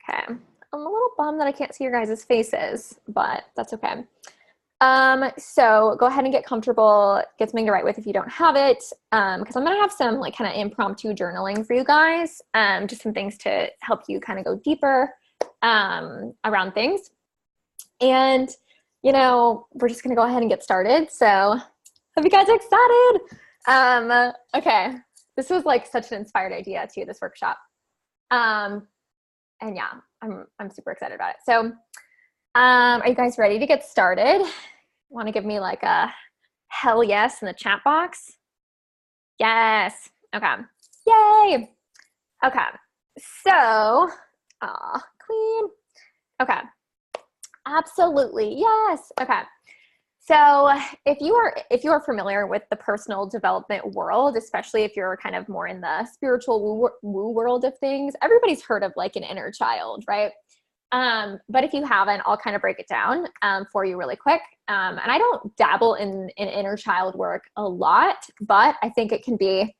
Okay. I'm a little bummed that I can't see your guys' faces, but that's okay. So go ahead and get comfortable, get something to write with if you don't have it, because I'm gonna have some like kind of impromptu journaling for you guys, just some things to help you kind of go deeper around things. And, we're just gonna go ahead and get started. So hope you guys are excited. Okay. This was like such an inspired idea too, this workshop. And yeah, I'm super excited about it. So, are you guys ready to get started? Want to give me like a hell yes in the chat box? Yes. Okay. Yay. Okay. So, queen. Okay. Absolutely. Yes. Okay. So if you are familiar with the personal development world, especially if you're kind of more in the spiritual woo world of things, everybody's heard of like an inner child, right? But if you haven't, I'll kind of break it down for you really quick. And I don't dabble in inner child work a lot, but I think it can be,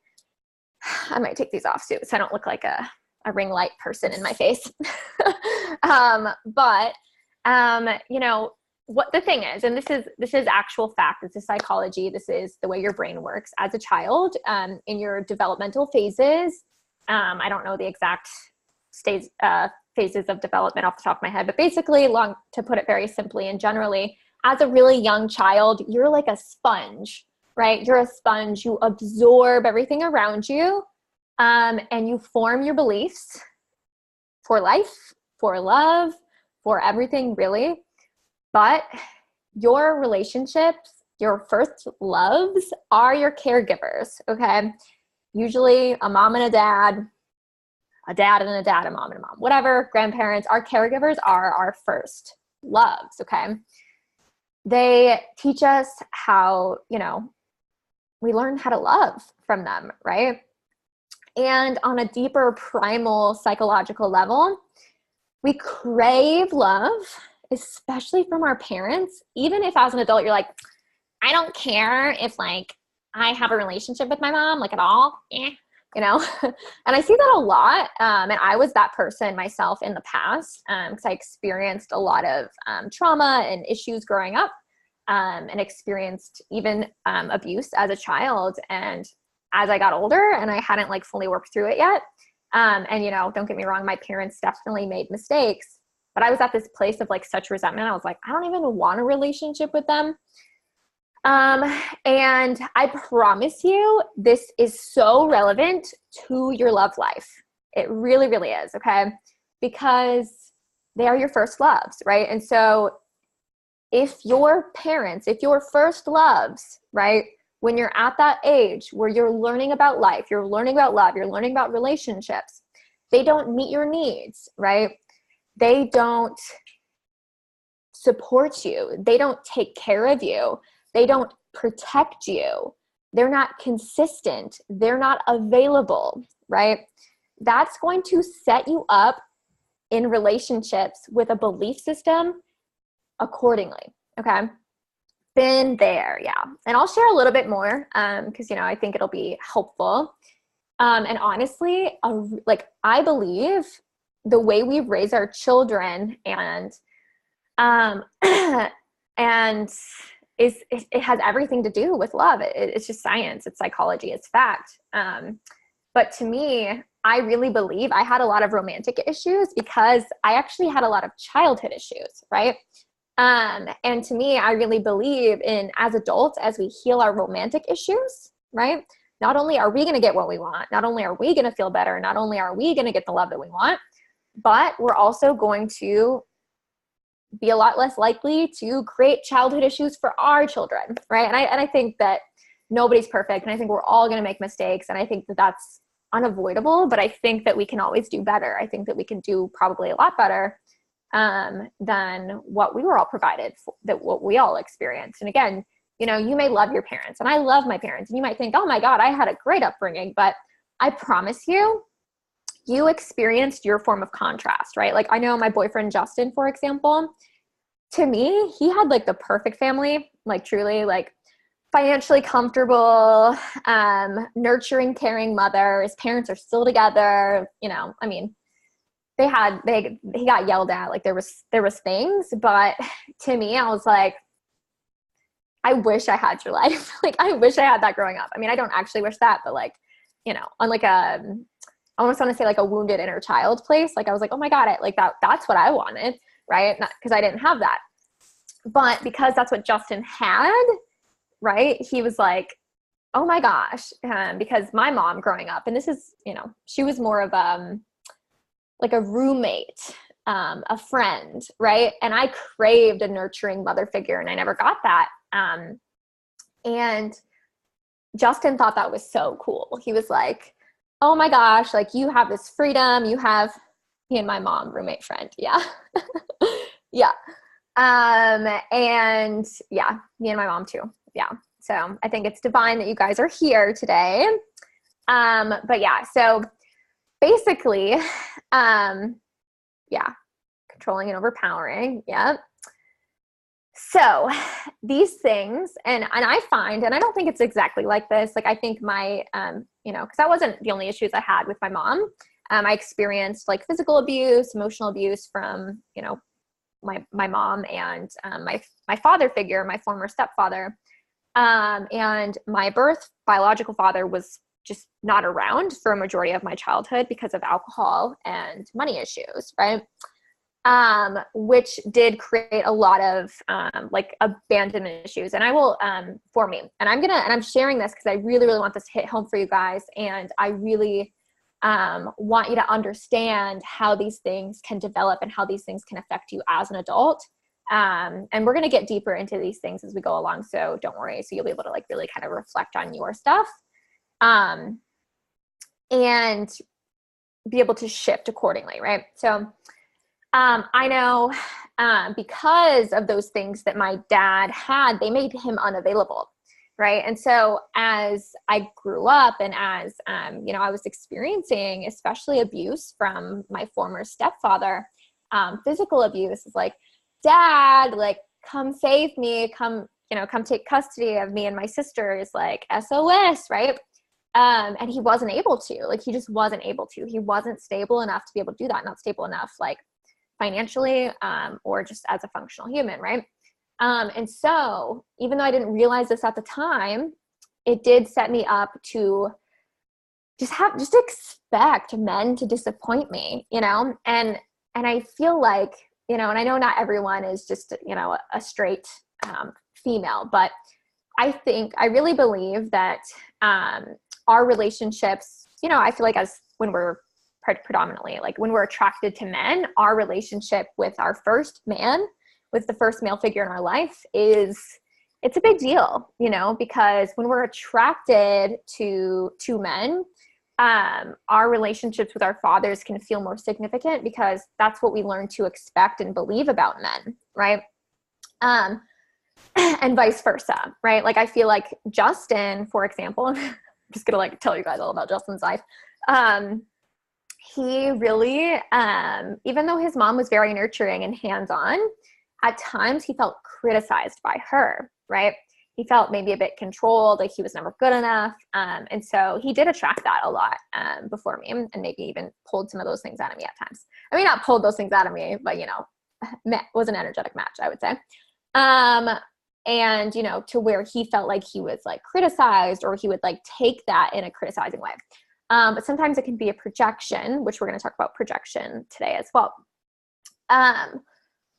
I might take these off too, so I don't look like a ring light person in my face. What the thing is, and this is actual fact, this is psychology, this is the way your brain works as a child, in your developmental phases. I don't know the exact phases of development off the top of my head, but basically, to put it very simply and generally, as a really young child, you're like a sponge, right? You're a sponge. You absorb everything around you, and you form your beliefs for life, for love, for everything really. But your relationships, your first loves are your caregivers, okay? Usually a mom and a dad and a dad, a mom and a mom, whatever, grandparents, our caregivers are our first loves, okay? They teach us how, we learn how to love from them, right? And on a deeper primal psychological level, we crave love, especially from our parents. Even if as an adult, you're like, I don't care if like I have a relationship with my mom, like at all, and I see that a lot. And I was that person myself in the past, because I experienced a lot of trauma and issues growing up, and experienced even abuse as a child. And as I got older and I hadn't like fully worked through it yet, and don't get me wrong, my parents definitely made mistakes, but I was at this place of like such resentment. I was like, I don't even want a relationship with them. And I promise you, this is so relevant to your love life. It really, really is. Okay. Because they are your first loves, right? And so if your parents, if your first loves, right, when you're at that age where you're learning about life, you're learning about love, you're learning about relationships, they don't meet your needs, right? They don't support you. They don't take care of you. They don't protect you. They're not consistent. They're not available, right? That's going to set you up in relationships with a belief system accordingly, okay? Been there, yeah. And I'll share a little bit more because, I think it'll be helpful. And honestly, I believe the way we raise our children and it has everything to do with love. It's just science, it's psychology, it's fact. But to me, I really believe I had a lot of romantic issues because I actually had a lot of childhood issues, right? And to me, I really believe in, as adults, as we heal our romantic issues, right? Not only are we going to get what we want, not only are we going to feel better, not only are we going to get the love that we want, but we're also going to be a lot less likely to create childhood issues for our children, right? And I think that nobody's perfect, and I think we're all going to make mistakes, and I think that that's unavoidable, but I think that we can always do better. I think that we can do probably a lot better than what we were all provided, what we all experienced. And again, you may love your parents, and I love my parents, and you might think, oh my God, I had a great upbringing, but I promise you, you experienced your form of contrast, right? Like I know my boyfriend, Justin, for example, to me, he had like the perfect family, like truly like financially comfortable, nurturing, caring mother. His parents are still together. he got yelled at, like there was things, but to me, I was like, I wish I had your life. Like, I wish I had that growing up. I mean, I don't actually wish that, but like, you know, on like I almost want to say like a wounded inner child place. Like I was like, oh my God, that's what I wanted. Right. Not because I didn't have that, but because that's what Justin had, right. He was like, oh my gosh. Because my mom growing up, and this is, you know, she was more of, like a roommate, a friend. Right. And I craved a nurturing mother figure and I never got that. And Justin thought that was so cool. He was like, oh my gosh, like you have this freedom. You have me and my mom, roommate friend. Yeah. Yeah. And yeah, me and my mom too. Yeah. So I think it's divine that you guys are here today. But yeah, so basically, yeah, controlling and overpowering. Yeah. So these things, and I find, and I don't think it's exactly like this. Like I think my, you know, cause that wasn't the only issues I had with my mom. I experienced like physical abuse, emotional abuse from, you know, my mom and, my father figure, my former stepfather. And my biological father was just not around for a majority of my childhood because of alcohol and money issues. Right. Which did create a lot of, like abandonment issues. And I will, for me, and I'm sharing this because I really, really want this to hit home for you guys. And I really, want you to understand how these things can develop and how these things can affect you as an adult. And we're going to get deeper into these things as we go along. So don't worry. So you'll be able to like really kind of reflect on your stuff, and be able to shift accordingly. Right. So, I know, because of those things that my dad had, they made him unavailable. Right. And so as I grew up and as, you know, I was experiencing especially abuse from my former stepfather, physical abuse is like, Dad, like, come save me, come take custody of me and my sisters, like SOS. Right. And he wasn't able to, like, he just wasn't able to, he wasn't stable enough to be able to do that. Not stable enough, like financially, or just as a functional human. Right. And so even though I didn't realize this at the time, it did set me up to just expect men to disappoint me, you know? And I feel like, you know, and I know not everyone is just, you know, a straight, female, but I really believe that, our relationships, you know, I feel like when we're predominantly, like when we're attracted to men, our relationship with our first man, with the first male figure in our life it's a big deal, you know, because when we're attracted to men, our relationships with our fathers can feel more significant because that's what we learn to expect and believe about men. Right. And vice versa. Right. Like I feel like Justin, for example, I'm just going to like tell you guys all about Justin's life. He really, even though his mom was very nurturing and hands-on, at times he felt criticized by her, right? He felt maybe a bit controlled, like he was never good enough. And so he did attract that a lot, before me, and maybe even pulled some of those things out of me at times. I mean, not pulled those things out of me, but, you know, was an energetic match, I would say. And, you know, to where he felt like he was like criticized, or he would like take that in a criticizing way. But sometimes it can be a projection, which we're going to talk about projection today as well.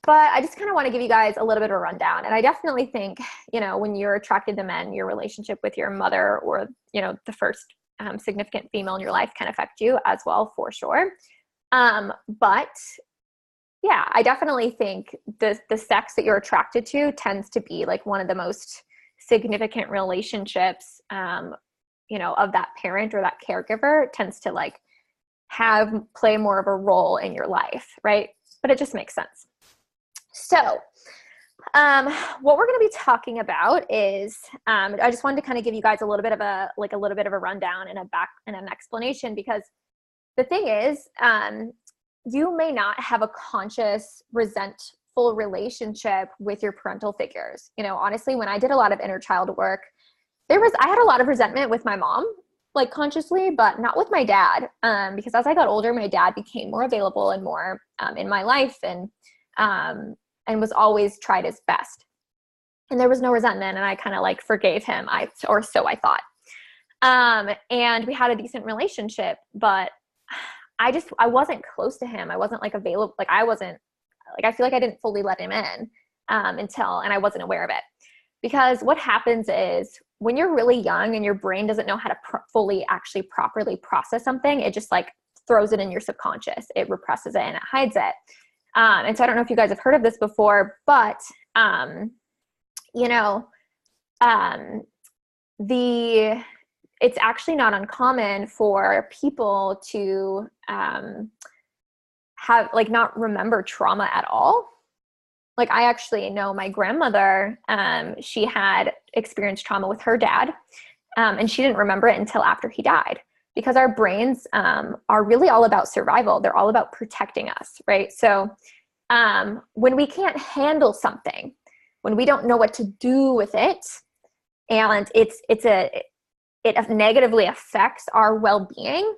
But I just kind of want to give you guys a little bit of a rundown. And I definitely think, you know, when you're attracted to men, your relationship with your mother, or, you know, the first, significant female in your life can affect you as well, for sure. But yeah, I definitely think the sex that you're attracted to tends to be like one of the most significant relationships, you know, of that parent or that caregiver, tends to like play more of a role in your life. Right. But it just makes sense. So, what we're going to be talking about is, I just wanted to kind of give you guys a little bit of a rundown and an explanation, because the thing is, you may not have a conscious, resentful relationship with your parental figures. You know, honestly, when I did a lot of inner child work, I had a lot of resentment with my mom. like consciously, but not with my dad. Because as I got older, my dad became more available and more in my life, and was always tried his best. And there was no resentment, and I kind of like forgave him. Or so I thought. And we had a decent relationship, but I wasn't close to him. I wasn't like available. Like I wasn't like, I feel like I didn't fully let him in and I wasn't aware of it. Because what happens is when you're really young and your brain doesn't know how to fully actually properly process something, it just like throws it in your subconscious. It represses it and it hides it. And so I don't know if you guys have heard of this before, but, you know, it's actually not uncommon for people to have like not remember trauma at all. Like I actually know my grandmother, she had experienced trauma with her dad, and she didn't remember it until after he died, because our brains are really all about survival. They're all about protecting us, right? So when we can't handle something, when we don't know what to do with it, and it negatively affects our well-being,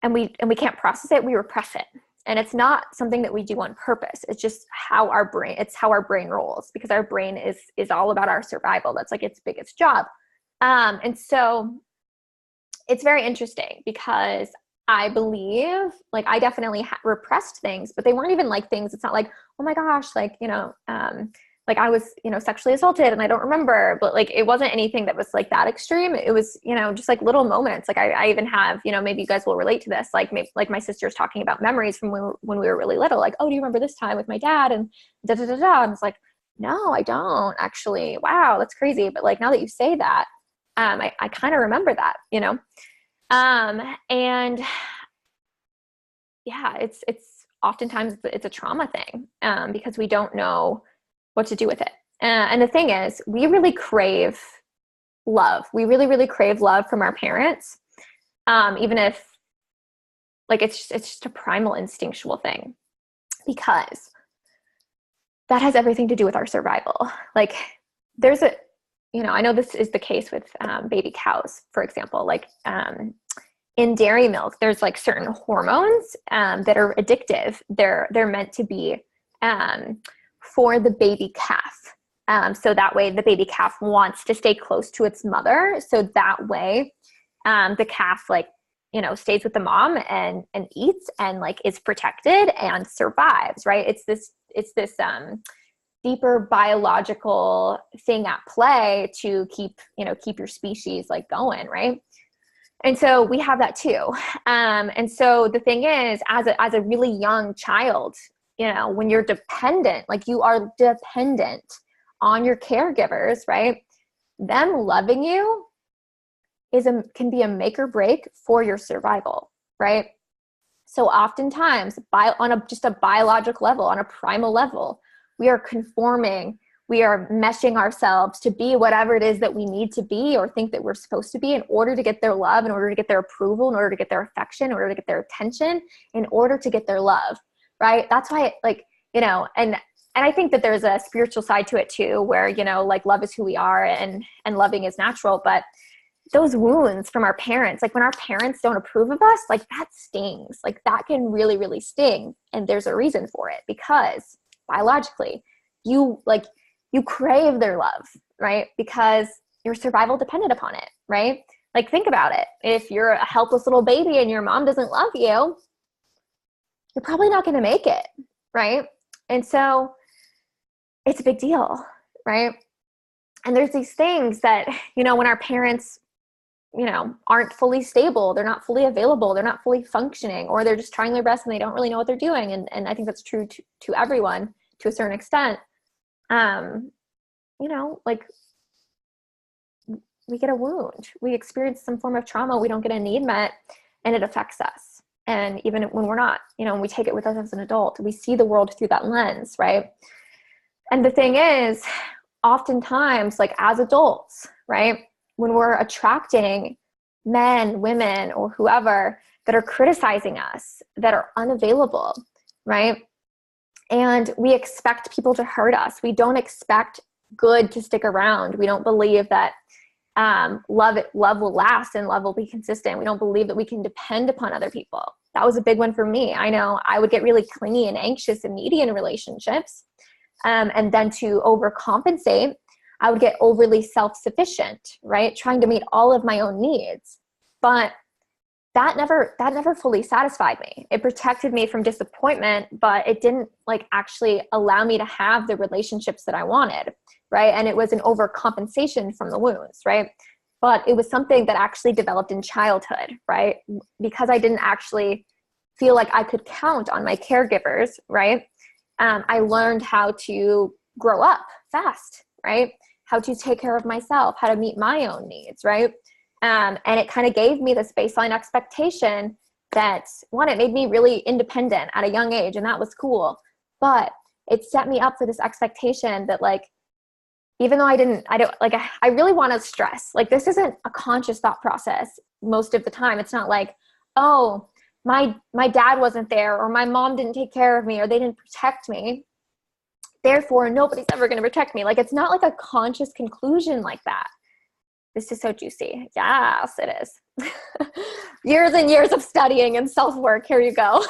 and we can't process it, we repress it. And it's not something that we do on purpose. It's just how our brain rolls, because our brain is all about our survival. That's like its biggest job. And so it's very interesting, because I believe, like, I definitely repressed things, but they weren't even like things. It's not like, oh my gosh, like, like I was, sexually assaulted and I don't remember, but like, it wasn't anything that was like that extreme. It was, just like little moments. Like I even have, maybe you guys will relate to this. Like maybe, like my sister's talking about memories from when we were really little, like, oh, do you remember this time with my dad? And da, da, da, da. And it's like, no, I don't actually. Wow. That's crazy. But like, now that you say that, I kind of remember that, and yeah, it's oftentimes it's a trauma thing, because we don't know what to do with it. And the thing is, we really crave love. We really, really crave love from our parents. Even if like, it's just a primal instinctual thing, because that has everything to do with our survival. Like there's I know this is the case with baby cows, for example, like in dairy milk, there's like certain hormones that are addictive. They're meant to be for the baby calf. So that way the baby calf wants to stay close to its mother. So that way the calf stays with the mom and eats and like is protected and survives, right? It's this deeper biological thing at play to keep your species like going, right? And so we have that too. And so the thing is, as a really young child, when you're dependent, like you are dependent on your caregivers, right? Them loving you can be a make or break for your survival, right? So oftentimes on just a biological level, on a primal level, we are conforming, we are meshing ourselves to be whatever it is that we need to be or think that we're supposed to be in order to get their love, in order to get their approval, in order to get their affection, in order to get their attention, in order to get their love, right? That's why and I think that there's a spiritual side to it too, where, like love is who we are and loving is natural. But those wounds from our parents, like when our parents don't approve of us, like that stings, like that can really, really sting. And there's a reason for it, because biologically you crave their love, right? Because your survival depended upon it, right? Like think about it. If you're a helpless little baby and your mom doesn't love you, you're probably not going to make it, right? And so it's a big deal, right? And there's these things that, when our parents, aren't fully stable, they're not fully available, they're not fully functioning, or they're just trying their best and they don't really know what they're doing. And I think that's true to everyone to a certain extent. Like we get a wound, we experience some form of trauma, we don't get a need met, and it affects us. And even when we're not, when we take it with us as an adult, we see the world through that lens, right? And the thing is, oftentimes, like as adults, right, when we're attracting men, women, or whoever that are criticizing us, that are unavailable, right? And we expect people to hurt us. We don't expect good to stick around. We don't believe that love will last and love will be consistent. We don't believe that we can depend upon other people. That was a big one for me. I know I would get really clingy and anxious and needy in relationships. And then to overcompensate, I would get overly self-sufficient, right? Trying to meet all of my own needs. But that never fully satisfied me. It protected me from disappointment, but it didn't like actually allow me to have the relationships that I wanted, right? And it was an overcompensation from the wounds, right? But it was something that actually developed in childhood, right? Because I didn't actually feel like I could count on my caregivers, right? I learned how to grow up fast, right? How to take care of myself, how to meet my own needs, right? And it kind of gave me this baseline expectation that, one, it made me really independent at a young age, and that was cool. But it set me up for this expectation that, like, even though I really want to stress, like, this isn't a conscious thought process most of the time. It's not like, oh, my dad wasn't there, or my mom didn't take care of me, or they didn't protect me, therefore nobody's ever going to protect me. Like, it's not like a conscious conclusion like that. This is so juicy. Yes, it is. Years and years of studying and self-work. Here you go.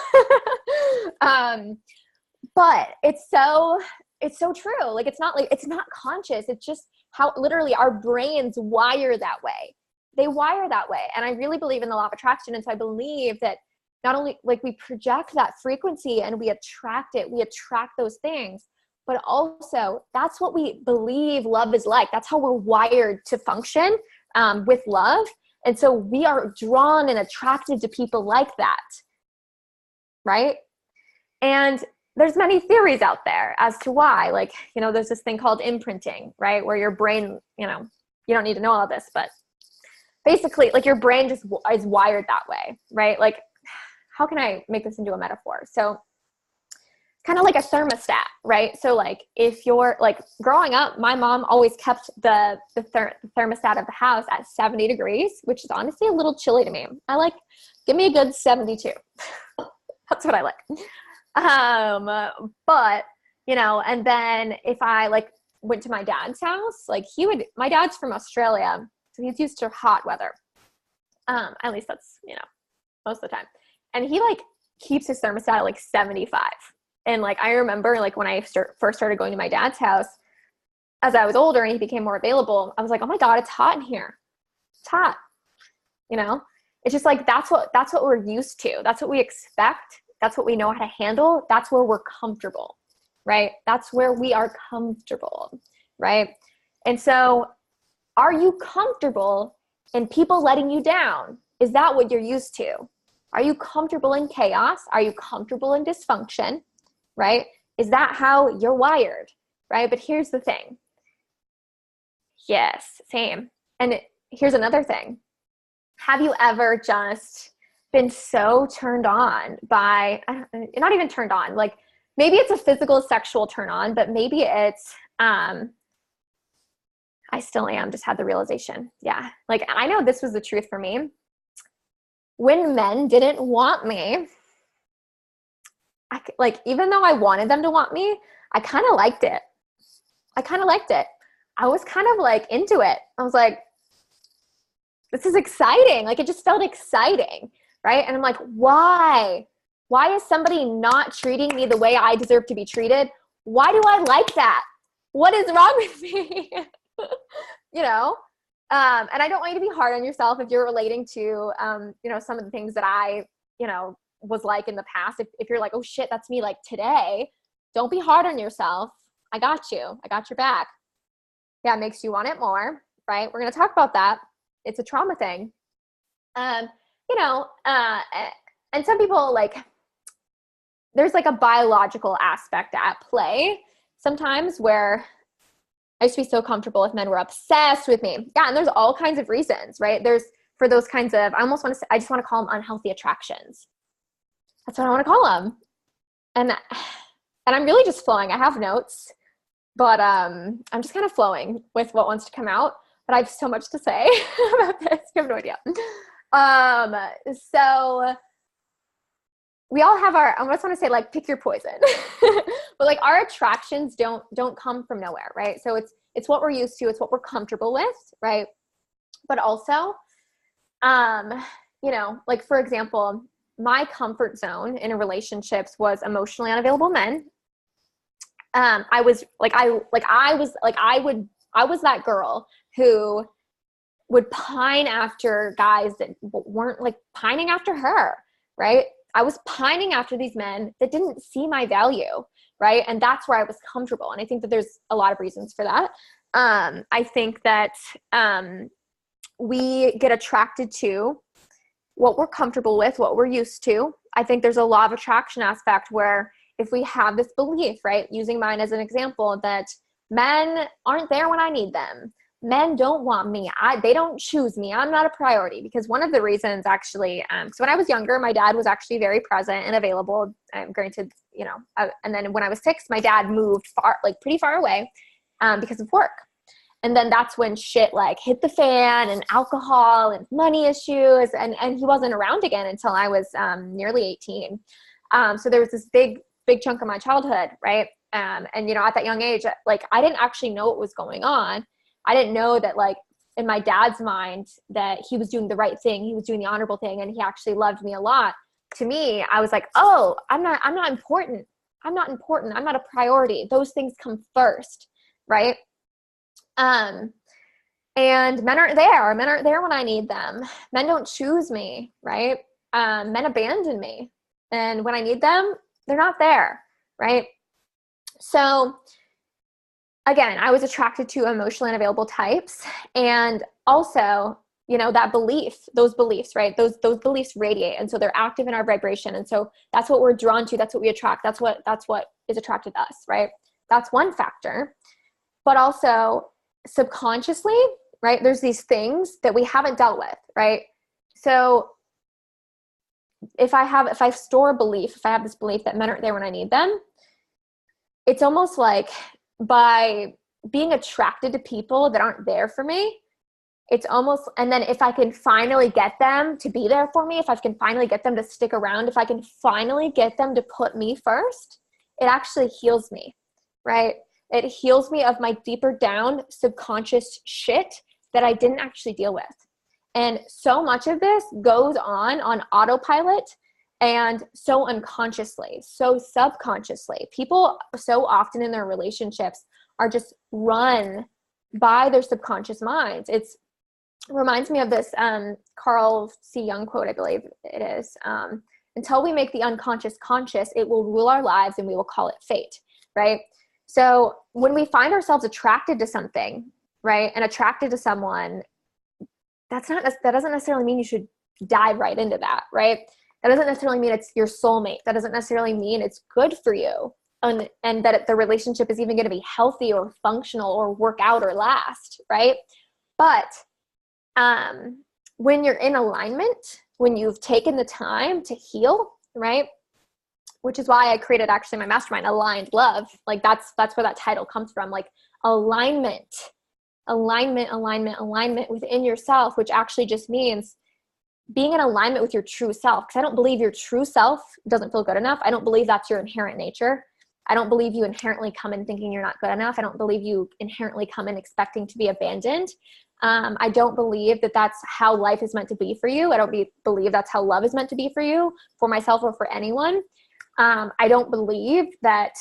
But it's so true. Like, it's not conscious. It's just how literally our brains wire that way. They wire that way. And I really believe in the law of attraction. And so I believe that not only like we project that frequency and we attract it, we attract those things, but also that's what we believe love is like. That's how we're wired to function with love. And so we are drawn and attracted to people like that, right? And there's many theories out there as to why. Like, there's this thing called imprinting, right? Where your brain, you don't need to know all this, but basically, like, your brain just is wired that way, right? Like, how can I make this into a metaphor? So kind of like a thermostat, right? So like, if you're like growing up, my mom always kept the thermostat of the house at 70 degrees, which is honestly a little chilly to me. Give me a good 72. That's what I like. But, and then if I like went to my dad's house, like my dad's from Australia, so he's used to hot weather. At least that's, most of the time. And he like keeps his thermostat at like 75. And like, I remember like when I first started going to my dad's house, as I was older and he became more available, I was like, oh my God, it's hot in here. It's hot. It's just like, that's what we're used to. That's what we expect. That's what we know how to handle. That's where we're comfortable, right? That's where we are comfortable, right? And so are you comfortable in people letting you down? Is that what you're used to? Are you comfortable in chaos? Are you comfortable in dysfunction? Right? Is that how you're wired? Right? But here's the thing. Yes, same. And here's another thing. Have you ever just been so turned on by, not even turned on, like maybe it's a physical sexual turn on, but maybe it's, I still am, just had the realization. Yeah. Like, I know this was the truth for me. When men didn't want me, even though I wanted them to want me, I kind of liked it. I was kind of like into it. I was like, this is exciting. Like, it just felt exciting, right? And I'm like, why? Why is somebody not treating me the way I deserve to be treated? Why do I like that? What is wrong with me? And I don't want you to be hard on yourself if you're relating to, some of the things that I, was like in the past. If you're like, oh shit, that's me like today, don't be hard on yourself. I got you. I got your back. Yeah, it makes you want it more, right? We're going to talk about that. It's a trauma thing. And some people like, there's like a biological aspect at play sometimes where I used to be so comfortable if men were obsessed with me. Yeah, and there's all kinds of reasons, right? There's for those kinds of, I just want to call them unhealthy attractions. That's what I want to call them. And I'm really just flowing. I have notes, but I'm just kind of flowing with what wants to come out. But I have so much to say about this. You have no idea. So we all have I just want to say, like, pick your poison. But like, our attractions don't come from nowhere, right? So it's what we're used to. It's what we're comfortable with, right? But also, you know, like for example, my comfort zone in relationships was emotionally unavailable men. I was that girl who would pine after guys that weren't like pining after her, right? I was pining after these men that didn't see my value, right? And that's where I was comfortable. And I think that there's a lot of reasons for that. I think that we get attracted to what we're comfortable with, what we're used to. I think there's a law of attraction aspect where if we have this belief, right, using mine as an example, that men aren't there when I need them. Men don't want me. They don't choose me. I'm not a priority. Because one of the reasons actually, so when I was younger, my dad was actually very present and available. Granted, you know, and then when I was 6, my dad moved pretty far away because of work. And then that's when shit like hit the fan and alcohol and money issues. And he wasn't around again until I was nearly 18. So there was this big chunk of my childhood, right? And, you know, at that young age, like I didn't actually know what was going on. I didn't know that like in my dad's mind that he was doing the right thing. He was doing the honorable thing. And he actually loved me a lot. To me, I was like, oh, I'm not important. I'm not important. I'm not a priority. Those things come first, right? And men aren't there. Men aren't there when I need them. Men don't choose me, right? Men abandon me. And when I need them, they're not there, right? So again, I was attracted to emotionally unavailable types. And also, you know, that belief, those beliefs, right? Those beliefs radiate. And so they're active in our vibration. And so that's what we're drawn to. That's what we attract. That's what is attracted to us, right? That's one factor. But also subconsciously, right? There's these things that we haven't dealt with, right? So if I store a belief, if I have this belief that men aren't there when I need them, it's almost like by being attracted to people that aren't there for me, it's almost, and then if I can finally get them to be there for me, if I can finally get them to stick around, if I can finally get them to put me first, it actually heals me, right? It heals me of my deeper down subconscious shit that I didn't actually deal with. And so much of this goes on autopilot and so unconsciously, so subconsciously. People so often in their relationships are just run by their subconscious minds. It reminds me of this Carl C. Jung quote, I believe it is. Until we make the unconscious conscious, it will rule our lives and we will call it fate, right? So when we find ourselves attracted to something, right, and attracted to someone, that doesn't necessarily mean you should dive right into that, right? That doesn't necessarily mean it's your soulmate. That doesn't necessarily mean it's good for you and that the relationship is even going to be healthy or functional or work out or last, right? But when you're in alignment, when you've taken the time to heal, right? Which is why I created actually my mastermind, Aligned Love. Like that's where that title comes from. Like alignment within yourself, which actually just means being in alignment with your true self. Because I don't believe your true self doesn't feel good enough. I don't believe that's your inherent nature. I don't believe you inherently come in thinking you're not good enough. I don't believe you inherently come in expecting to be abandoned. I don't believe that that's how life is meant to be for you. I don't believe that's how love is meant to be for you, for myself or for anyone. I don't believe that,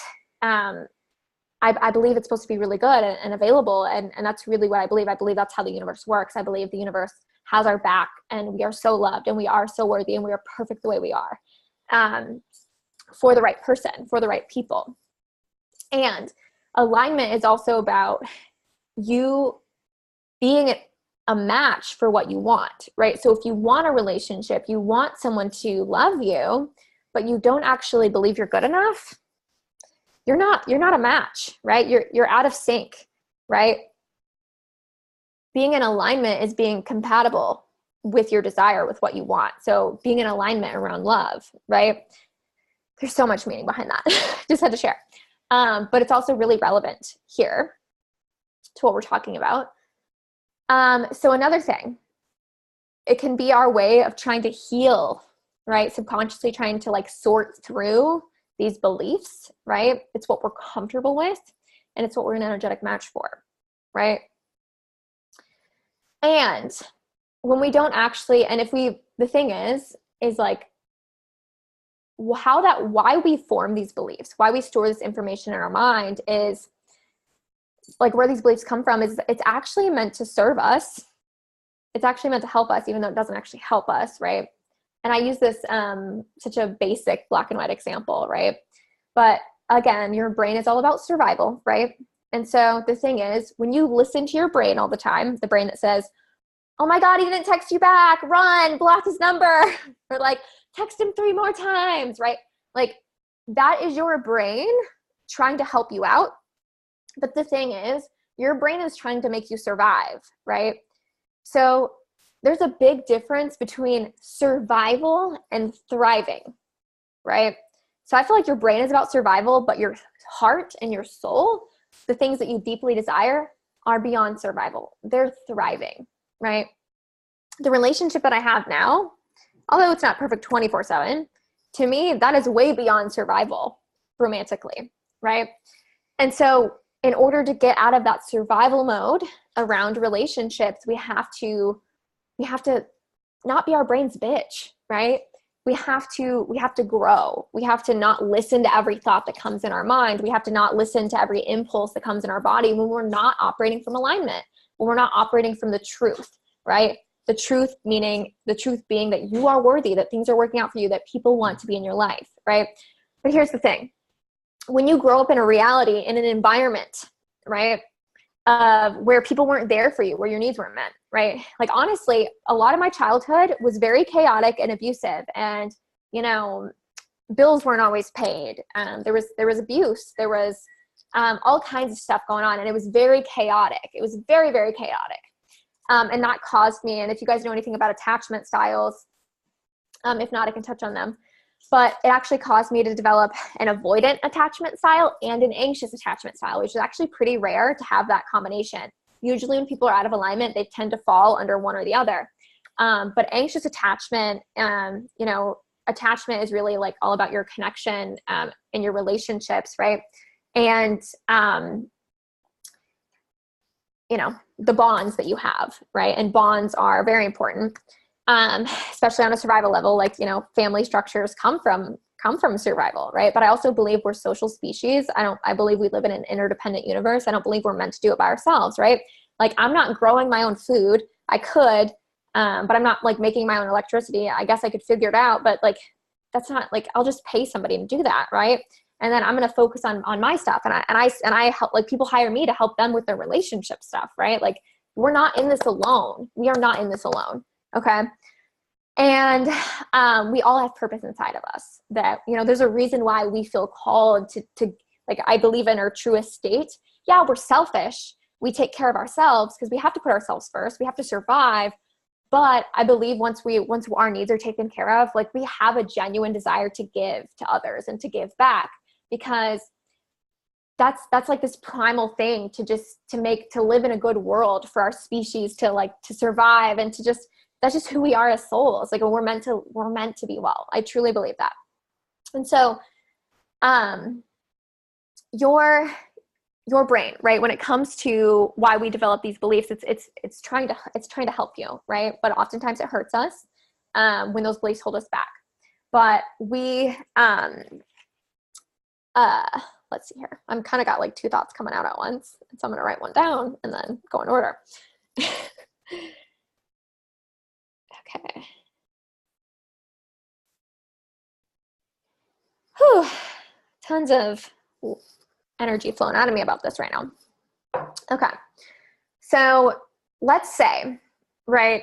I believe it's supposed to be really good and available. And that's really what I believe. I believe that's how the universe works. I believe the universe has our back and we are so loved and we are so worthy and we are perfect the way we are, for the right person, for the right people. And alignment is also about you being a match for what you want, right? So if you want a relationship, you want someone to love you, but you don't actually believe you're good enough, you're not a match, right? You're out of sync, right? Being in alignment is being compatible with your desire, with what you want. So being in alignment around love, right? There's so much meaning behind that. Just had to share. But it's also really relevant here to what we're talking about. So another thing, it can be our way of trying to heal, right? Subconsciously trying to like sort through these beliefs, right? It's what we're comfortable with and it's what we're an energetic match for, right? And when we don't actually, and if we, the thing is like why we form these beliefs, why we store this information in our mind is like where these beliefs come from is it's actually meant to serve us. It's actually meant to help us, even though it doesn't actually help us, right? And I use this such a basic black and white example, right? But again, your brain is all about survival, right? And so the thing is, when you listen to your brain all the time, the brain that says, oh my God, he didn't text you back, run, block his number, or like text him 3 more times, right? Like that is your brain trying to help you out. But the thing is, your brain is trying to make you survive, right? So there's a big difference between survival and thriving, right? So I feel like your brain is about survival, but your heart and your soul, the things that you deeply desire, are beyond survival. They're thriving, right? The relationship that I have now, although it's not perfect 24/7, to me, that is way beyond survival romantically, right? And so in order to get out of that survival mode around relationships, we have to not be our brain's bitch, right? We have to grow. We have to not listen to every thought that comes in our mind. We have to not listen to every impulse that comes in our body when we're not operating from alignment, when we're not operating from the truth, right? The truth meaning the truth being that you are worthy, that things are working out for you, that people want to be in your life, right? But here's the thing. When you grow up in a reality, in an environment, right, where people weren't there for you, where your needs weren't met, right? Like honestly, a lot of my childhood was very chaotic and abusive, and bills weren't always paid. There was abuse. There was all kinds of stuff going on, and it was very chaotic. It was very, very chaotic, and that caused me. And if you guys know anything about attachment styles, if not, I can touch on them. But it actually caused me to develop an avoidant attachment style and an anxious attachment style, which is actually pretty rare to have that combination. Usually when people are out of alignment, they tend to fall under one or the other. But anxious attachment, attachment is really like all about your connection in your relationships, right? And, the bonds that you have, right? And bonds are very important. Especially on a survival level, like, family structures come from survival, right? But I also believe we're social species. I believe we live in an interdependent universe. I don't believe we're meant to do it by ourselves, right? Like I'm not growing my own food. I could, but I'm not like making my own electricity. I guess I could figure it out, but like, that's not like, I'll just pay somebody to do that. Right. And then I'm going to focus on my stuff. And I help, like people hire me to help them with their relationship stuff, right? Like we're not in this alone. We are not in this alone. Okay. And we all have purpose inside of us that, there's a reason why we feel called to like, I believe in our truest state. Yeah, we're selfish. We take care of ourselves because we have to put ourselves first. We have to survive. But I believe once our needs are taken care of, like we have a genuine desire to give to others and to give back, because that's like this primal thing to live in a good world for our species to survive and that's just who we are as souls. Like we're meant to be well. I truly believe that. And so, your brain, right? When it comes to why we develop these beliefs, it's trying to help you, right? But oftentimes it hurts us, when those beliefs hold us back. But let's see here. I'm kind of got like 2 thoughts coming out at once. So I'm going to write one down and then go in order. Okay. Whew. Tons of energy flowing out of me about this right now. Okay. So let's say, right,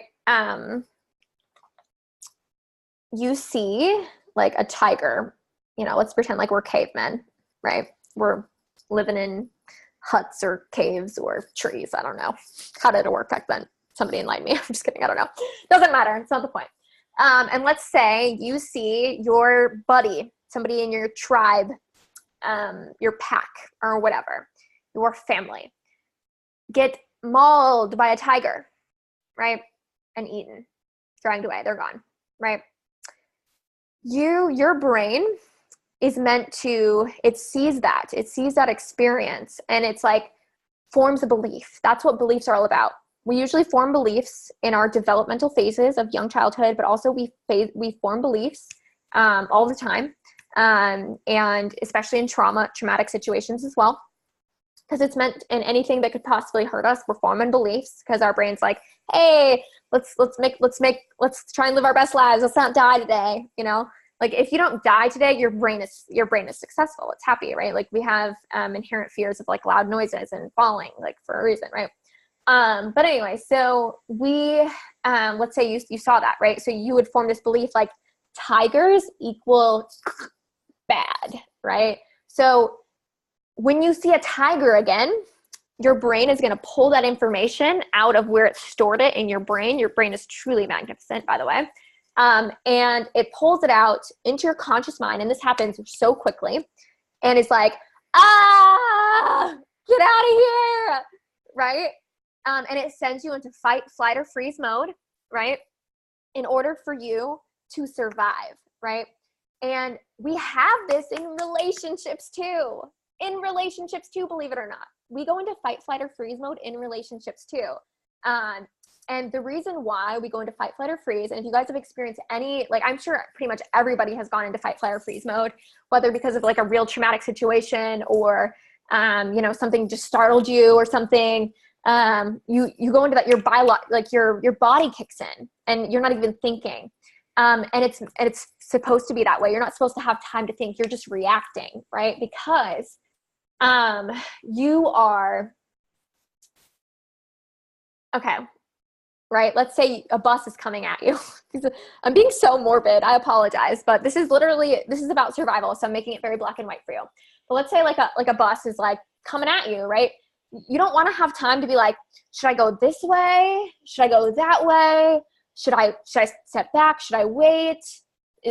you see like a tiger, let's pretend like we're cavemen, right? We're living in huts or caves or trees. I don't know. How did it work back then? Somebody enlighten me. I'm just kidding. I don't know. Doesn't matter. It's not the point. And let's say you see your buddy, somebody in your tribe, your pack or whatever, your family, get mauled by a tiger, right? And eaten, dragged away. They're gone, right? Your brain is meant to, it sees that experience, and it's like forms a belief. That's what beliefs are all about. we usually form beliefs in our developmental phases of young childhood, but also we form beliefs all the time, and especially in traumatic situations as well, because it's meant in anything that could possibly hurt us. We're forming beliefs because our brain's like, hey, let's try and live our best lives. Let's not die today. You know, like if you don't die today, your brain is successful. It's happy, right? Like we have inherent fears of like loud noises and falling, like for a reason, right? But anyway, so we, let's say you saw that, right? So you would form this belief like tigers equal bad, right? So when you see a tiger again, your brain is going to pull that information out of where it stored it in your brain. Your brain is truly magnificent, by the way. And it pulls it out into your conscious mind. And this happens so quickly. And it's like, get out of here, right? And it sends you into fight, flight, or freeze mode, right? In order for you to survive, right? And we have this in relationships too. Believe it or not. We go into fight, flight, or freeze mode in relationships too. And the reason why we go into fight, flight, or freeze, and if you guys have experienced any, like I'm sure pretty much everybody has gone into fight, flight, or freeze mode, whether because of like a real traumatic situation or, something just startled you or something, you go into that, your body kicks in and you're not even thinking. And it's supposed to be that way. You're not supposed to have time to think. You're just reacting, right? Because you are, okay, right? Let's say a bus is coming at you. I'm being so morbid. I apologize, but this is about survival. So I'm making it very black and white for you. But let's say like a bus is like coming at you, right? You don't want to have time to be like, should I go this way? Should I go that way? Should I step back? Should I wait?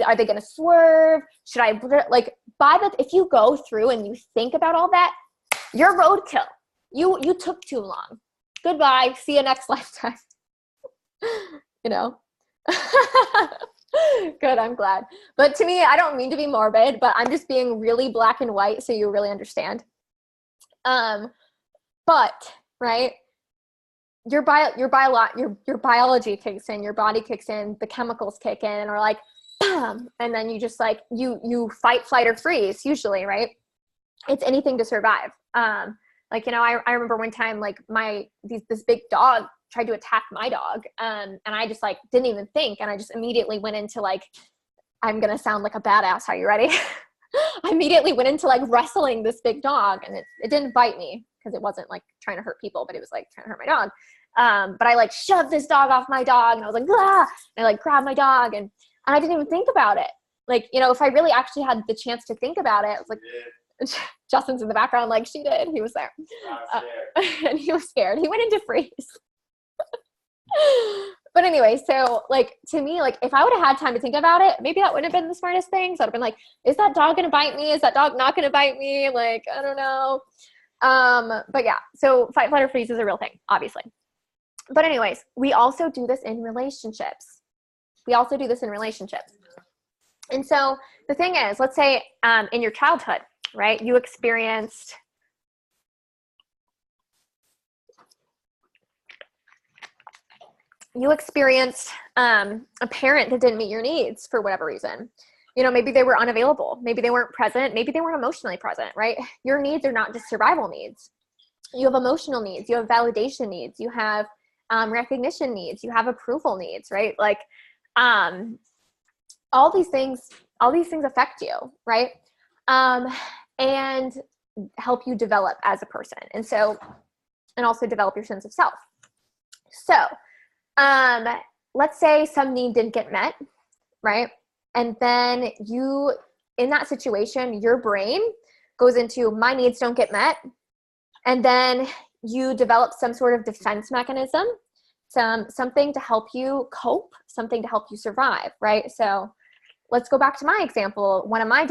Are they going to swerve? Should I if you go through and you think about all that, you're roadkill. You took too long. Goodbye. See you next lifetime. Good. I'm glad. But to me, I don't mean to be morbid, but I'm just being really black and white so you really understand. But right, your biology kicks in, your body kicks in, the chemicals kick in, and are like, bam, and then you just like you fight, flight, or freeze. Usually, right? It's anything to survive. I remember one time like this big dog tried to attack my dog, and I just like didn't even think, and I just immediately went into like, I'm gonna sound like a badass. Are you ready? I immediately went into like wrestling this big dog, and it didn't bite me because it wasn't like trying to hurt people, but it was like trying to hurt my dog. But I like shoved this dog off my dog, and I was like, ah, and I like grabbed my dog, and I didn't even think about it. Like, if I really actually had the chance to think about it, I was like, Justin's in the background, like she did. He was there. And he was scared. He went into freeze. But anyway, so like to me, like if I would have had time to think about it, maybe that wouldn't have been the smartest thing. So I'd have been like, is that dog going to bite me? Is that dog not going to bite me? Like, I don't know. But yeah, so fight, flight, or freeze is a real thing, obviously. But anyways, we also do this in relationships. And so the thing is, let's say in your childhood, right, you experienced a parent that didn't meet your needs for whatever reason. Maybe they were unavailable. Maybe they weren't present. Maybe they weren't emotionally present, right? Your needs are not just survival needs. You have emotional needs. You have validation needs. You have recognition needs. You have approval needs, right? Like all these things affect you, right? And help you develop as a person. And also develop your sense of self. So let's say some need didn't get met, right? And then in that situation, your brain goes into my needs don't get met. And then you develop some sort of defense mechanism, something to help you cope, something to help you survive, right? So let's go back to my example. One of my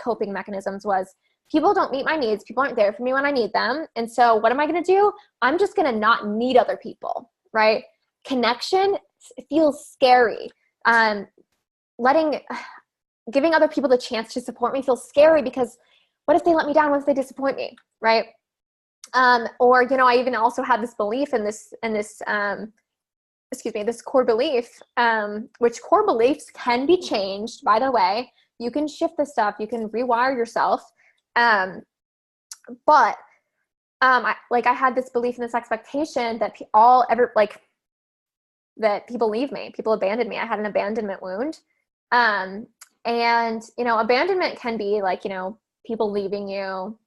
coping mechanisms was people don't meet my needs. People aren't there for me when I need them. And so what am I going to do? I'm just going to not need other people, right? Connection feels scary. Giving other people the chance to support me feels scary because what if they let me down? What if they disappoint me, right? Or, you know, I even also had this belief in this, this core belief, which core beliefs can be changed, by the way. You can shift the stuff, you can rewire yourself. But I had this belief and this expectation that that people leave me, people abandon me. I had an abandonment wound. And, you know, abandonment can be like, you know, people leaving you,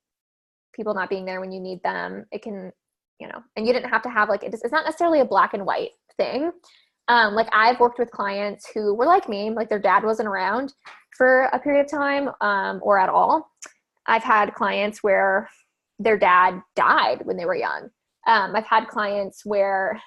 people not being there when you need them. It can, you know, and you didn't have to have like, it's not necessarily a black and white thing. Like I've worked with clients who were like me, like their dad wasn't around for a period of time, or at all. I've had clients where their dad died when they were young. I've had clients where,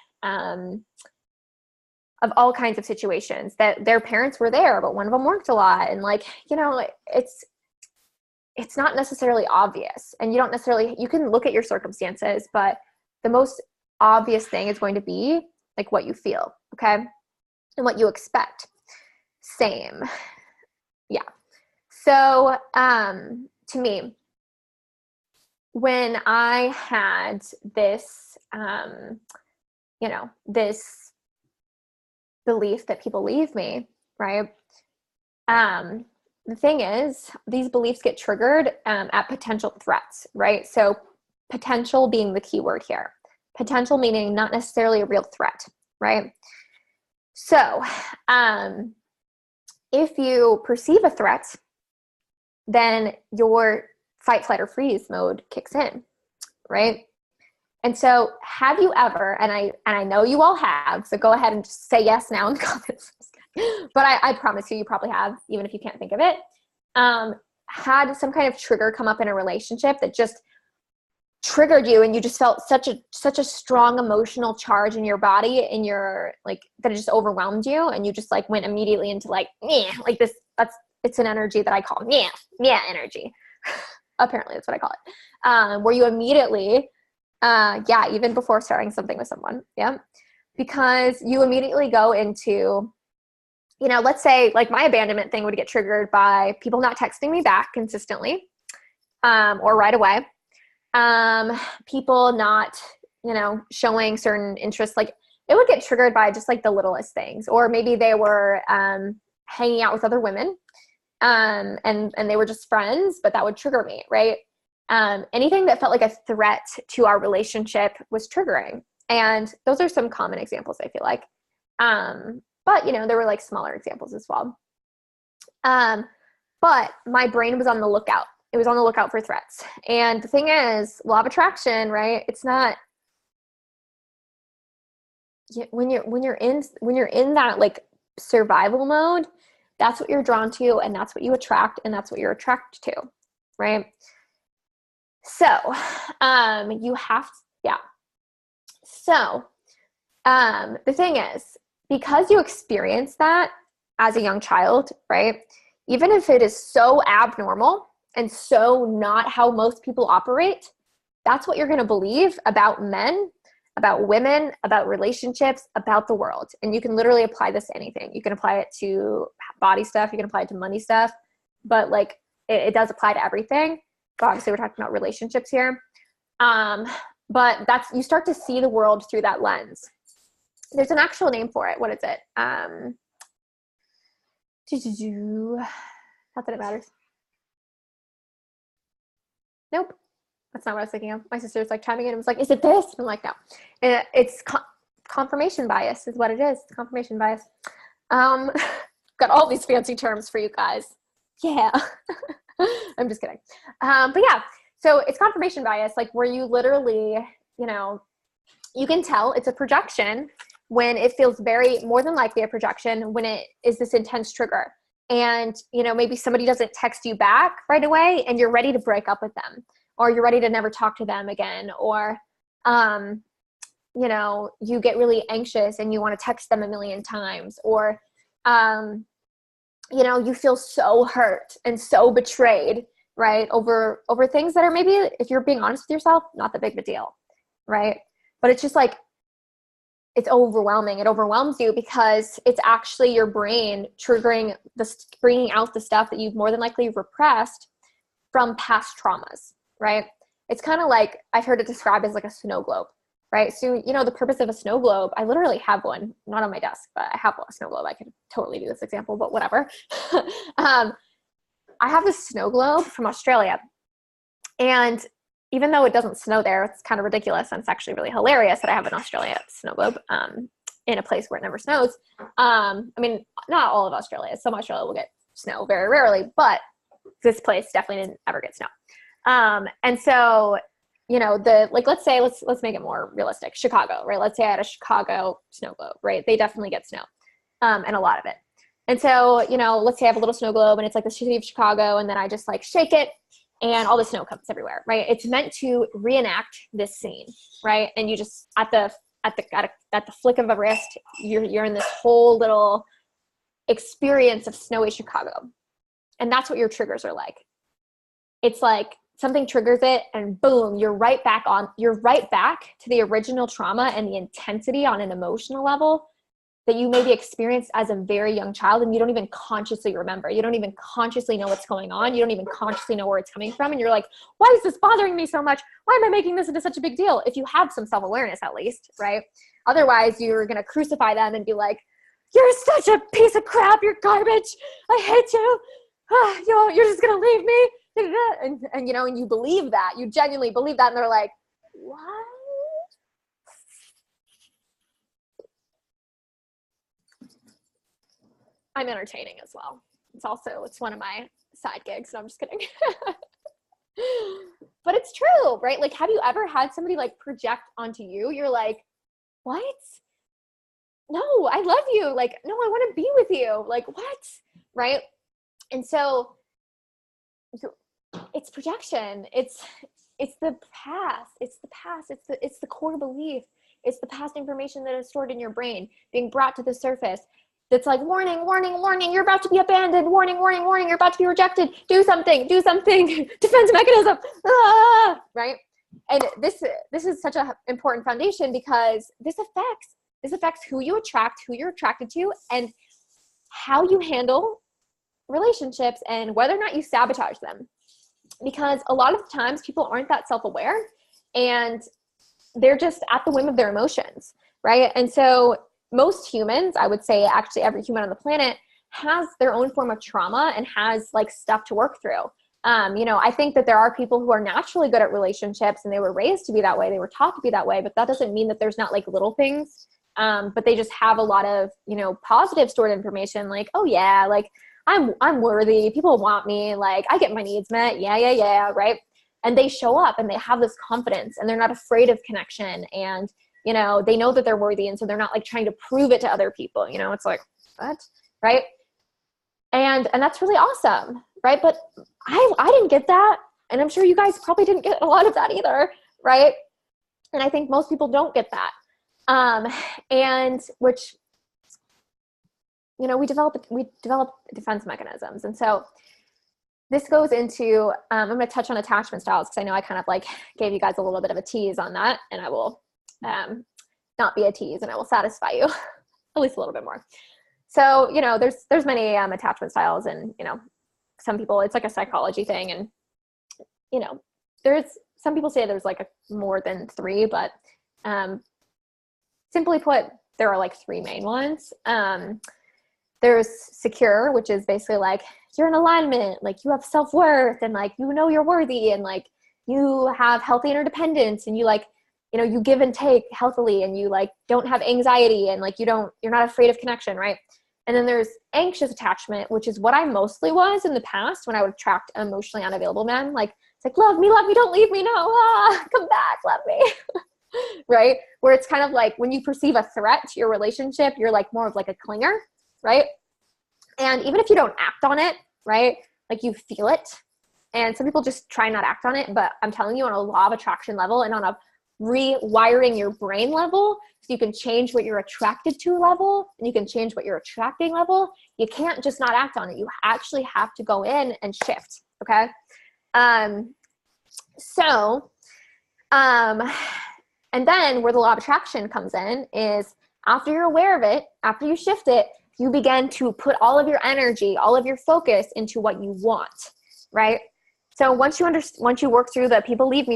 of all kinds of situations that their parents were there, but one of them worked a lot. And like, you know, it's not necessarily obvious, and you can look at your circumstances, but the most obvious thing is going to be like what you feel. Okay. And what you expect. Same. Yeah. So, to me, when I had this, you know, this belief that people leave me, right? The thing is, these beliefs get triggered at potential threats, right? So potential being the key word here. Potential meaning not necessarily a real threat, right? So if you perceive a threat, then your fight, flight, or freeze mode kicks in, right? And so have you ever, and I know you all have, so go ahead and just say yes now in the comments. But I promise you probably have, even if you can't think of it, had some kind of trigger come up in a relationship that just triggered you, and you just felt such a strong emotional charge in your body, in your, like, that it just overwhelmed you, and you just like went immediately into like, yeah, like this, it's an energy that I call yeah energy. Apparently that's what I call it. Where you immediately, even before starting something with someone, yeah, because you immediately go into, you know, let's say like my abandonment thing would get triggered by people not texting me back consistently, or right away. People not, you know, showing certain interests. Like it would get triggered by just like the littlest things, or maybe they were, hanging out with other women, and they were just friends, but that would trigger me, right? Anything that felt like a threat to our relationship was triggering. And those are some common examples, I feel like. But, you know, there were like smaller examples as well. But my brain was on the lookout. It was on the lookout for threats. And the thing is, law of attraction, right? It's not, when you're in that like survival mode, that's what you're drawn to, and that's what you attract, and that's what you're attracted to, right? So, you have to, yeah. So, the thing is, because you experienced that as a young child, right? Even if it is so abnormal and so not how most people operate, that's what you're going to believe about men, about women, about relationships, about the world. And you can literally apply this to anything. You can apply it to body stuff. You can apply it to money stuff. But like, it does apply to everything. But obviously, we're talking about relationships here. But you start to see the world through that lens. There's an actual name for it. What is it? Not that it matters. Nope. That's not what I was thinking of. My sister's like chiming in and was like, is it this? And I'm like, no. It's confirmation bias is what it is. Confirmation bias. Got all these fancy terms for you guys. Yeah. I'm just kidding. But yeah, so it's confirmation bias, like where you literally, you know, you can tell it's a projection when it feels more than likely a projection when it is this intense trigger. And, you know, maybe somebody doesn't text you back right away and you're ready to break up with them, or you're ready to never talk to them again. Or, you know, you get really anxious and you want to text them a million times, or, you know, you feel so hurt and so betrayed, right? Over things that are maybe, if you're being honest with yourself, not that big of a deal, right? But it's just like, it's overwhelming. It overwhelms you because it's actually your brain bringing out the stuff that you've more than likely repressed from past traumas, right? It's kind of like, I've heard it described as like a snow globe, right? So, you know, the purpose of a snow globe, I literally have one, not on my desk, but I have a snow globe. I could totally do this example, but whatever. I have this snow globe from Australia. And even though it doesn't snow there, it's kind of ridiculous. And it's actually really hilarious that I have an Australia snow globe in a place where it never snows. I mean, not all of Australia. Some Australia will get snow very rarely, but this place definitely didn't ever get snow. And so, you know, let's say, let's make it more realistic. Chicago, right? Let's say I had a Chicago snow globe, right? They definitely get snow, and a lot of it. And so, you know, let's say I have a little snow globe and it's like the city of Chicago, and then I just like shake it and all the snow comes everywhere, right? It's meant to reenact this scene, right? And you just, at the flick of a wrist, you're in this whole little experience of snowy Chicago. And that's what your triggers are like. It's like something triggers it and boom, you're right back to the original trauma and the intensity on an emotional level that you maybe experienced as a very young child, and you don't even consciously remember. You don't even consciously know what's going on. You don't even consciously know where it's coming from. And you're like, why is this bothering me so much? Why am I making this into such a big deal? If you have some self-awareness, at least, right? Otherwise, you're going to crucify them and be like, you're such a piece of crap. You're garbage. I hate you. You're just going to leave me. And, you know, and you believe that. You genuinely believe that. And they're like, what? I'm entertaining as well. It's one of my side gigs. No, I'm just kidding. But it's true, right? Like, have you ever had somebody like project onto you? You're like, what? No, I love you. Like, no, I want to be with you. Like, what? Right? And so it's projection. It's the past. It's the past. It's the core belief. It's the past information that is stored in your brain being brought to the surface. That's like, warning, warning, warning, you're about to be abandoned. Warning, warning, warning, you're about to be rejected. Do something, do something. Defense mechanism. Ah! Right? And this is such an important foundation because this affects who you attract, who you're attracted to, and how you handle relationships and whether or not you sabotage them. Because a lot of the times people aren't that self-aware and they're just at the whim of their emotions, right? And so most humans, I would say actually every human on the planet, has their own form of trauma and has like stuff to work through. You know, I think that there are people who are naturally good at relationships and they were raised to be that way. They were taught to be that way, but that doesn't mean that there's not like little things. But they just have a lot of, you know, positive stored information like, oh yeah, like I'm worthy. People want me. Like I get my needs met. Yeah. Right. And they show up and they have this confidence and they're not afraid of connection. And, you know, they know that they're worthy. And so they're not like trying to prove it to other people. You know, it's like, what? Right. And that's really awesome. Right. But I didn't get that. And I'm sure you guys probably didn't get a lot of that either. Right. And I think most people don't get that. And which, you know, we develop defense mechanisms. And so this goes into, I'm going to touch on attachment styles because I know I kind of like gave you guys a little bit of a tease on that, and I will not be a tease, and I will satisfy you at least a little bit more. So, you know, there's many attachment styles, and, you know, some people, it's like a psychology thing. And, you know, some people say there's like more than 3, but simply put, there are like 3 main ones. There's secure, which is basically like you're in alignment, like you have self-worth and like, you know, you're worthy and like you have healthy interdependence and you like, you know, you give and take healthily and you like don't have anxiety and like you're not afraid of connection, right? And then there's anxious attachment, which is what I mostly was in the past when I would attract emotionally unavailable men. Like, it's like, love me, don't leave me, no, come back, love me. Right? Where it's kind of like when you perceive a threat to your relationship, you're like more of like a clinger, right? And even if you don't act on it, right? Like you feel it. And some people just try not act on it, but I'm telling you on a law of attraction level and on a rewiring your brain level, so you can change what you're attracted to level and you can change what you're attracting level. You can't just not act on it. You actually have to go in and shift. Okay. And then where the law of attraction comes in is after you're aware of it, after you shift it, you begin to put all of your energy, all of your focus into what you want, right? So once you work through the people leave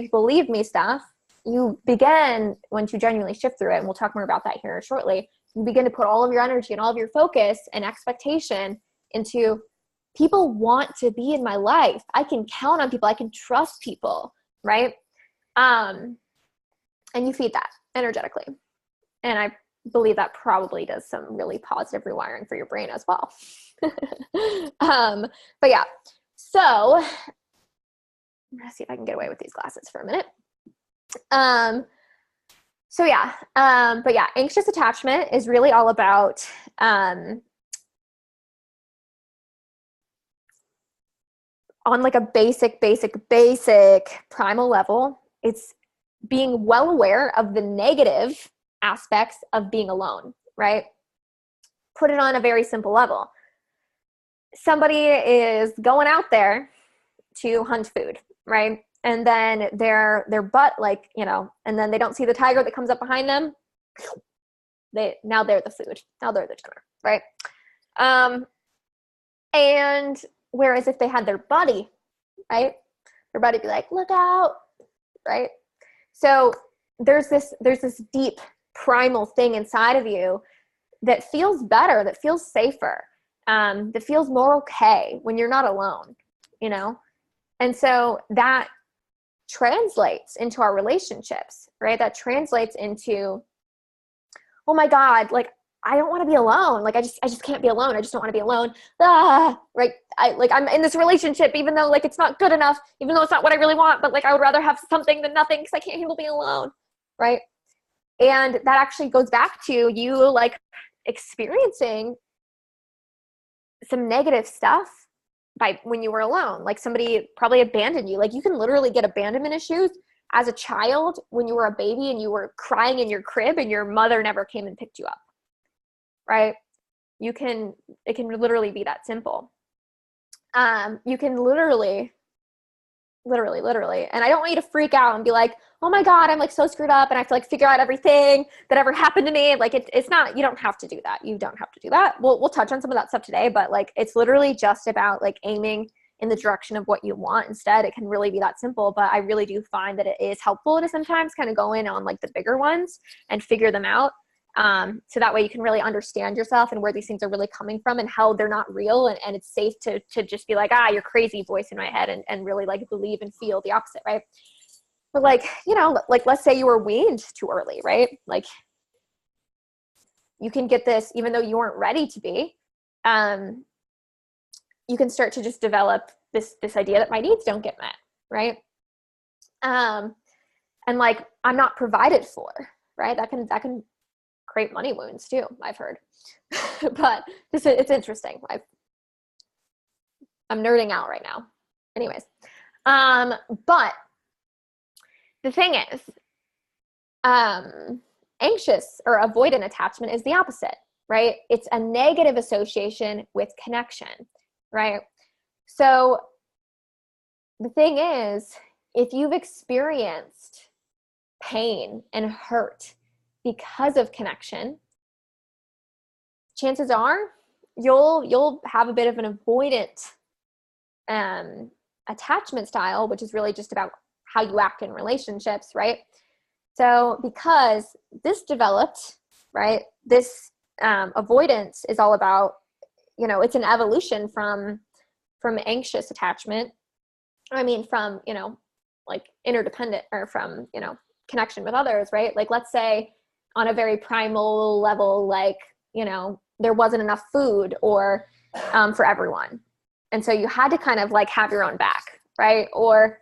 me stuff, you begin, once you genuinely shift through it, and we'll talk more about that here shortly, you begin to put all of your energy and all of your focus and expectation into people want to be in my life. I can count on people. I can trust people, right? And you feed that energetically. And I believe that probably does some really positive rewiring for your brain as well. But yeah, so I'm gonna see if I can get away with these glasses for a minute. So yeah, but yeah, anxious attachment is really all about, on like a basic primal level, it's being well aware of the negative aspects of being alone, right? Put it on a very simple level. Somebody is going out there to hunt food, right? And then their butt, like, you know, and then they don't see the tiger that comes up behind them. Now they're the food. Now they're the dinner, right? And whereas if they had their buddy, right, their buddy would be like, look out, right? So there's this deep primal thing inside of you that feels better, that feels safer, that feels more okay when you're not alone, you know? And so that translates into our relationships, right? That translates into, oh my God, like, I don't want to be alone. Like, I just can't be alone. I just don't want to be alone. Right. I'm in this relationship, even though like, it's not good enough, even though it's not what I really want, but like, I would rather have something than nothing because I can't handle being alone. Right. And that actually goes back to you like experiencing some negative stuff when you were alone. Like somebody probably abandoned you. Like you can literally get abandonment issues as a child when you were a baby and you were crying in your crib and your mother never came and picked you up. Right? It can literally be that simple. You can literally, and I don't want you to freak out and be like, oh my God, I'm like so screwed up and I have to like figure out everything that ever happened to me. Like it's not, you don't have to do that. You don't have to do that. We'll touch on some of that stuff today, but like, it's literally just about like aiming in the direction of what you want instead. It can really be that simple, but I really do find that it is helpful to sometimes kind of go in on like the bigger ones and figure them out. So that way you can really understand yourself and where these things are really coming from and how they're not real. And it's safe to just be like, you're crazy voice in my head and really like believe and feel the opposite. Right. But like, you know, like let's say you were weaned too early, right? Like you can get this, even though you weren't ready to be, you can start to just develop this idea that my needs don't get met. Right. And like, I'm not provided for, right? That can create money wounds too, I've heard. But it's interesting. I'm nerding out right now. Anyways, but the thing is, anxious or avoidant attachment is the opposite, right? It's a negative association with connection, right? So the thing is, if you've experienced pain and hurt because of connection, chances are you'll have a bit of an avoidant attachment style, which is really just about how you act in relationships, right? So because this developed, right, this avoidance is all about, you know, it's an evolution from anxious attachment. I mean, from, you know, like interdependent or from, you know, connection with others, right? Like let's say on a very primal level, like, you know, there wasn't enough food or for everyone. And so you had to kind of like have your own back, right? Or,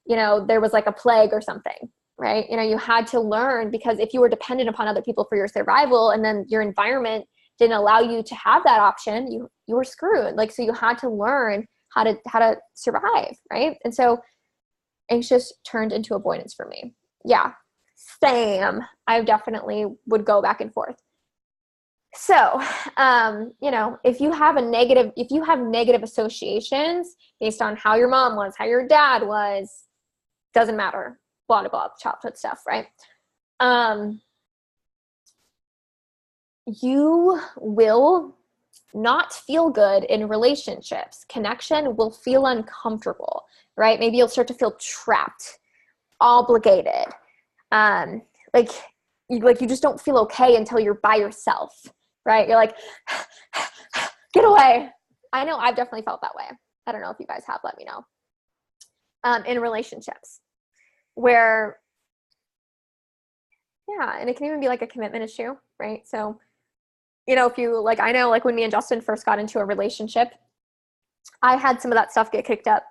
you know, there was like a plague or something, right? You know, you had to learn, because if you were dependent upon other people for your survival and then your environment didn't allow you to have that option, you were screwed. Like, so you had to learn how to survive, right? And so anxious turned into avoidance for me. Yeah, same. I definitely would go back and forth. So, you know, if you have negative associations based on how your mom was, how your dad was, doesn't matter, blah, blah, blah, childhood stuff, right? You will not feel good in relationships. Connection will feel uncomfortable, right? Maybe you'll start to feel trapped, obligated. Like you just don't feel okay until you're by yourself, right? You're like, get away. I know I've definitely felt that way. I don't know if you guys have, let me know. In relationships where, yeah, and it can even be like a commitment issue, right? So, you know, if you like, I know like when me and Justin first got into a relationship, I had some of that stuff get kicked up,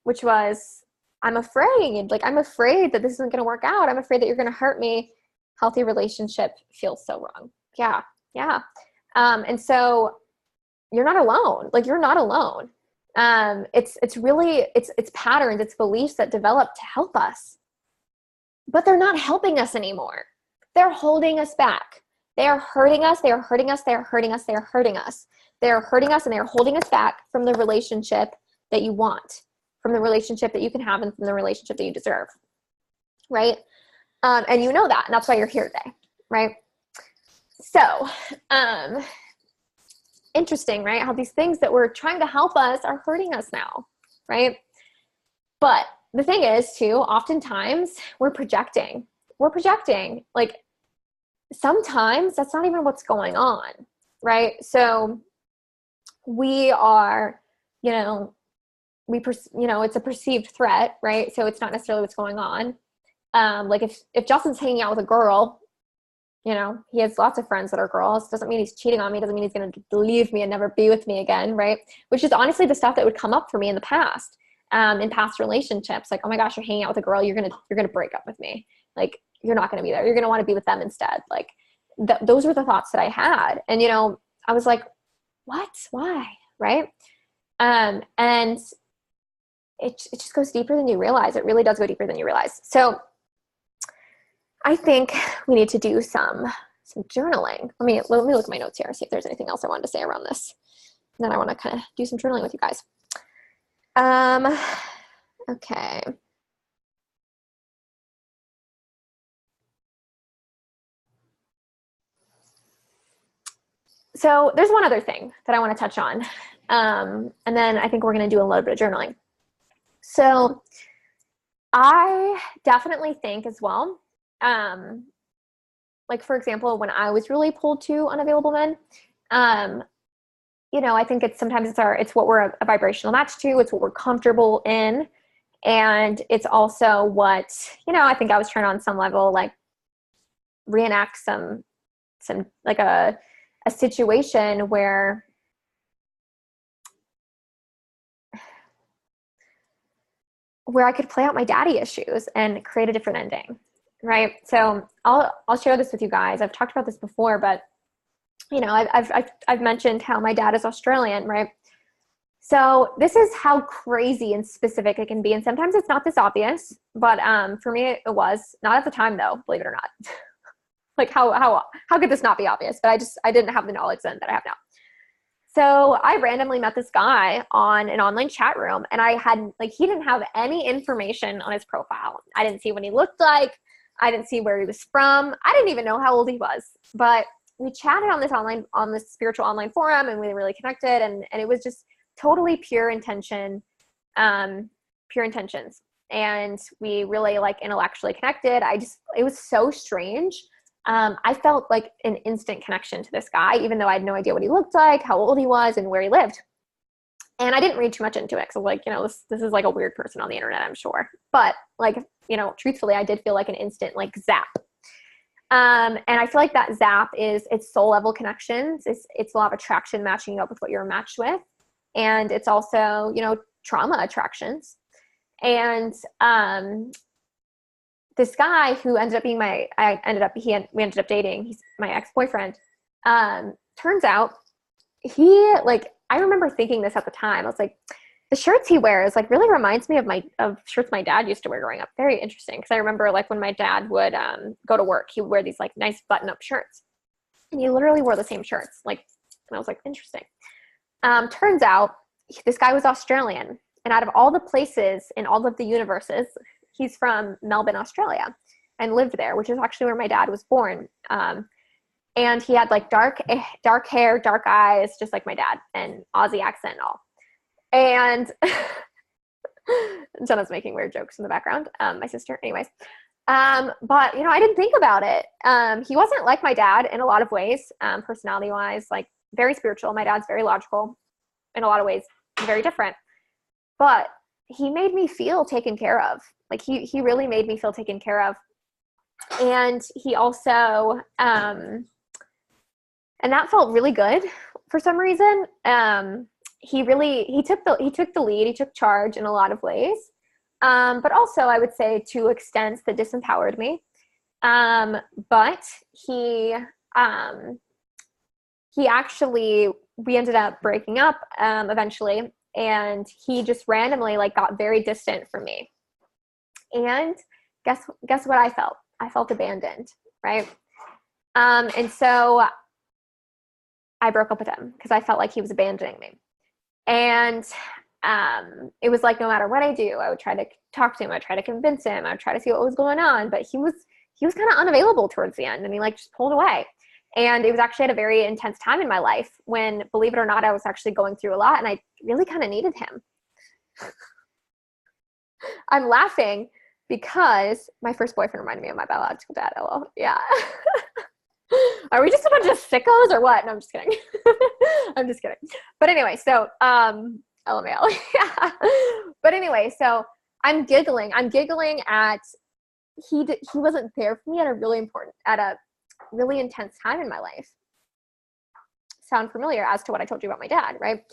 which was, I'm afraid that this isn't going to work out. I'm afraid that you're going to hurt me. Healthy relationship feels so wrong. Yeah. Yeah. And so you're not alone. Like you're not alone. It's really, it's patterns, it's beliefs that develop to help us, but they're not helping us anymore. They're holding us back. They are hurting us. They are hurting us. They are hurting us. They are hurting us. They are hurting us and they are holding us back from the relationship that you want, from the relationship that you can have, and from the relationship that you deserve. Right? And you know that, and that's why you're here today. Right? So, interesting, right? How these things that were trying to help us are hurting us now. Right? But the thing is too, oftentimes we're projecting. Like sometimes that's not even what's going on. Right? So we are, it's a perceived threat, right? So it's not necessarily what's going on. Like if Justin's hanging out with a girl, he has lots of friends that are girls, doesn't mean he's cheating on me, doesn't mean he's going to leave me and never be with me again, right? Which is honestly the stuff that would come up for me in the past, in past relationships. Like, oh my gosh, you're hanging out with a girl, you're going to break up with me. Like, you're not going to be there. You're going to want to be with them instead. Like, those were the thoughts that I had. And, I was like, what? Why? Right? And it just goes deeper than you realize. It really does go deeper than you realize. So I think we need to do some journaling. Let me look at my notes here, see if there's anything else I wanted to say around this. And then I want to kind of do some journaling with you guys. Okay. So there's one other thing that I want to touch on. And then I think we're going to do a little bit of journaling. So I definitely think as well, like for example, when I was really pulled to unavailable men, I think it's what we're a vibrational match to. It's what we're comfortable in. And it's also what, I think I was trying on some level, like reenact some like a situation where I could play out my daddy issues and create a different ending. Right. So I'll share this with you guys. I've talked about this before, but I've mentioned how my dad is Australian, right? So this is how crazy and specific it can be. And sometimes it's not this obvious, but for me it was not at the time though, believe it or not. Like how could this not be obvious? But I didn't have the knowledge then that I have now. So I randomly met this guy on an online chat room, and he didn't have any information on his profile. I didn't see what he looked like. I didn't see where he was from. I didn't even know how old he was, but we chatted on this spiritual online forum, and we really connected, and it was just totally pure intentions. And we really like intellectually connected. It was so strange. I felt like an instant connection to this guy, even though I had no idea what he looked like, how old he was, and where he lived. And I didn't read too much into it. So this is like a weird person on the internet, I'm sure. But truthfully, I did feel like an instant zap. And I feel like that zap it's soul level connections. It's law of attraction matching you up with what you're matched with. And it's also, trauma attractions. And, this guy who ended up being we ended up dating. He's my ex-boyfriend. Turns out I remember thinking this at the time. I was like, the shirts he wears really reminds me of shirts my dad used to wear growing up. Very interesting. Because I remember when my dad would go to work, he would wear these nice button-up shirts, and he literally wore the same shirts. And I was like, interesting. Turns out this guy was Australian, and out of all the places in all of the universes, he's from Melbourne, Australia, and lived there, which is actually where my dad was born. And he had like dark hair, dark eyes, just like my dad, and Aussie accent and all. And Jenna's making weird jokes in the background, my sister. Anyways. But you know, I didn't think about it. He wasn't like my dad in a lot of ways, personality wise, like very spiritual. My dad's very logical in a lot of ways, very different, but he made me feel taken care of. Like he really made me feel taken care of. And he also, and that felt really good for some reason. He took the lead, he took charge in a lot of ways. But also I would say to extents that disempowered me. But he actually, we ended up breaking up, eventually, and he just randomly like got very distant from me. And guess what I felt? I felt abandoned, right? And so I broke up with him because I felt like he was abandoning me. And it was like, no matter what I do, I would try to talk to him. I'd try to convince him. I'd try to see what was going on, but he was kind of unavailable towards the end, and he like just pulled away. And it was actually at a very intense time in my life when, believe it or not, I was actually going through a lot, and I really kind of needed him. I'm laughing because my first boyfriend reminded me of my biological dad. LOL. Yeah. Are we just a bunch of sickos or what? No, I'm just kidding. I'm just kidding. But anyway, so, LMAO. Yeah. But anyway, so I'm giggling at, he wasn't there for me at a really intense time in my life. Sound familiar as to what I told you about my dad, right?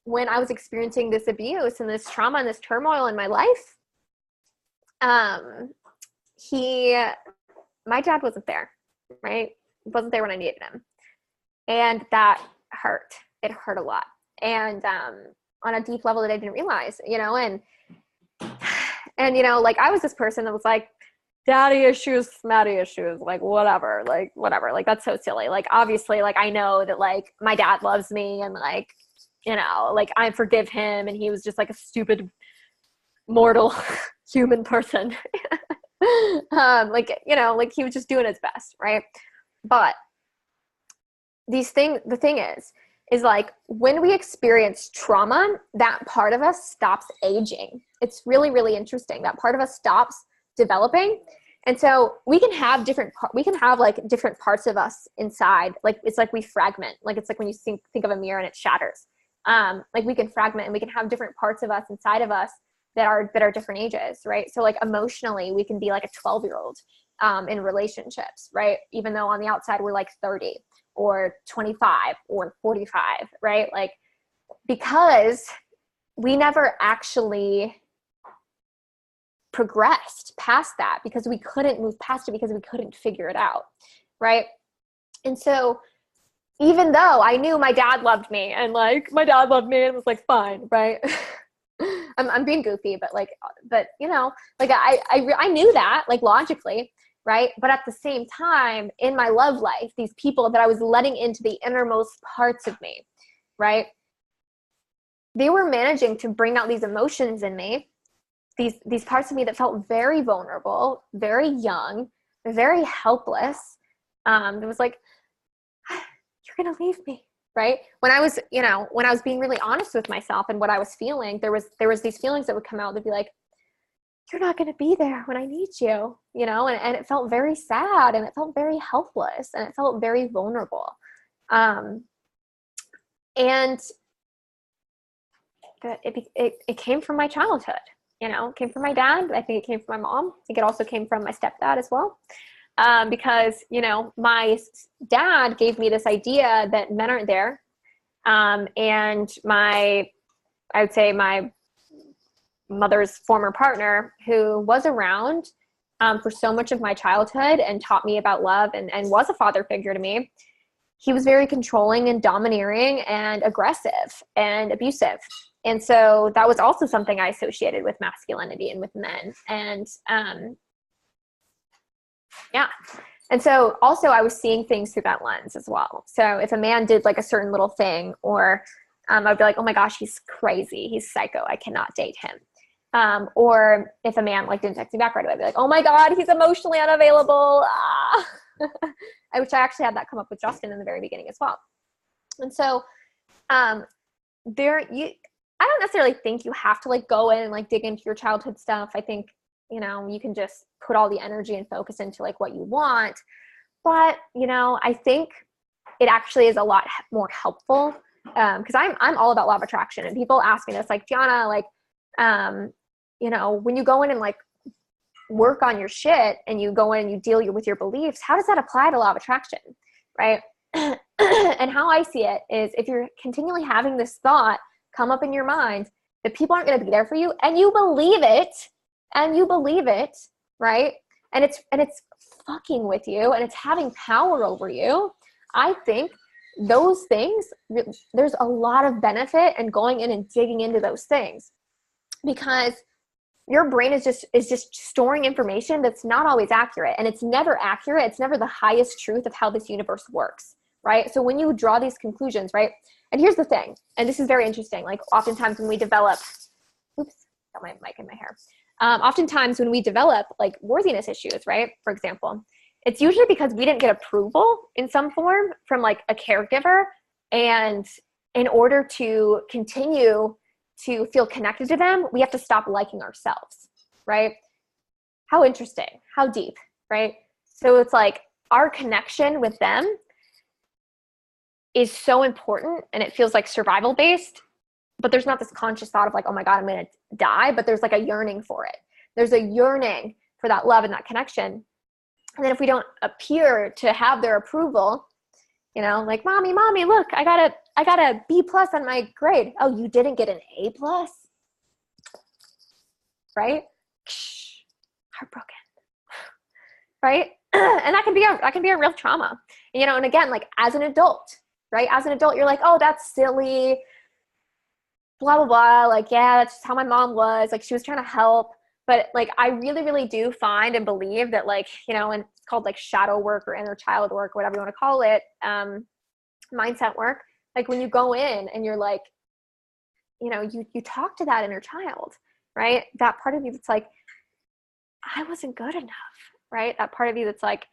When I was experiencing this abuse and this trauma and this turmoil in my life, my dad wasn't there, right? He wasn't there when I needed him. And that hurt. It hurt a lot. And on a deep level that I didn't realize, you know, and you know, like I was this person that was like, daddy issues, smatty issues, like whatever, like that's so silly. Like obviously, like I know that like my dad loves me and like, you know, like I forgive him, and he was just like a stupid mortal human person. Like, you know, like he was just doing his best, right? But the thing is like when we experience trauma, that part of us stops aging. It's really, really interesting. That part of us stops developing. And so we can have different parts of us inside. Like it's like we fragment. Like it's like when you think of a mirror and it shatters. Like we can fragment, and we can have different parts of us inside of us that are different ages, right? So like emotionally, we can be like a 12-year-old in relationships, right? Even though on the outside we're like 30 or 25 or 45, right? Like because we never actually progressed past that, because we couldn't move past it, because we couldn't figure it out, right? And so even though I knew my dad loved me, and like my dad loved me and was like fine, right? I'm being goofy, but you know, like I knew that like logically, right? But at the same time, in my love life, these people that I was letting into the innermost parts of me, right? They were managing to bring out these emotions in me, these parts of me that felt very vulnerable, very young, very helpless. It was like, you're going to leave me, right? When I was being really honest with myself and what I was feeling, there was these feelings that would come out. They'd be like, you're not going to be there when I need you, you know? And it felt very sad, and it felt very helpless, and it felt very vulnerable. And it came from my childhood, you know, it came from my dad. I think it came from my mom. I think it also came from my stepdad as well. Because, you know, my dad gave me this idea that men aren't there. And I would say my mother's former partner, who was around for so much of my childhood and taught me about love and was a father figure to me, he was very controlling and domineering and aggressive and abusive. And so that was also something I associated with masculinity and with men. And yeah. And so also I was seeing things through that lens as well. So if a man did like a certain little thing, or I'd be like, oh my gosh, he's crazy, he's psycho, I cannot date him. Or if a man like didn't text me back right away, I'd be like, oh my God, he's emotionally unavailable. Which I actually had that come up with Justin in the very beginning as well. And so I don't necessarily think you have to like go in and like dig into your childhood stuff. I think, you know, you can just put all the energy and focus into like what you want. But, you know, I think it actually is a lot more helpful, because I'm all about law of attraction, and people ask me this, like, Gianna, like, you know, when you go in and like work on your shit and you go in and you deal with your beliefs, how does that apply to law of attraction, right? And how I see it is, if you're continually having this thought come up in your mind that people aren't going to be there for you, and you believe it, right? And it's fucking with you, and it's having power over you. I think those things, there's a lot of benefit in going in and digging into those things, because your brain is just storing information that's not always accurate, and it's never accurate. It's never the highest truth of how this universe works, right? So when you draw these conclusions, right? And here's the thing, and this is very interesting. Like, oftentimes when we develop, oops, got my mic in my hair. Oftentimes when we develop like worthiness issues, right? For example, it's usually because we didn't get approval in some form from like a caregiver. And in order to continue to feel connected to them, we have to stop liking ourselves, right? How interesting, how deep, right? So it's like our connection with them is so important, and it feels like survival based, but there's not this conscious thought of like, oh my God, I'm going to die, but there's like a yearning for it. There's a yearning for that love and that connection. And then if we don't appear to have their approval, you know, like, mommy, look, I got a B+ on my grade. Oh, you didn't get an A+? Right? Heartbroken. Right? And that can be a real trauma. You know, and again, like, as an adult, right? As an adult, you're like, oh, that's silly, blah, blah, blah. Like, yeah, that's just how my mom was. Like, she was trying to help. But like, I really, really do find and believe that, like, you know, and it's called like shadow work or inner child work, whatever you want to call it, mindset work. Like, when you go in and you're like, you know, you talk to that inner child, right? That part of you that's like, I wasn't good enough, right? That part of you that's like,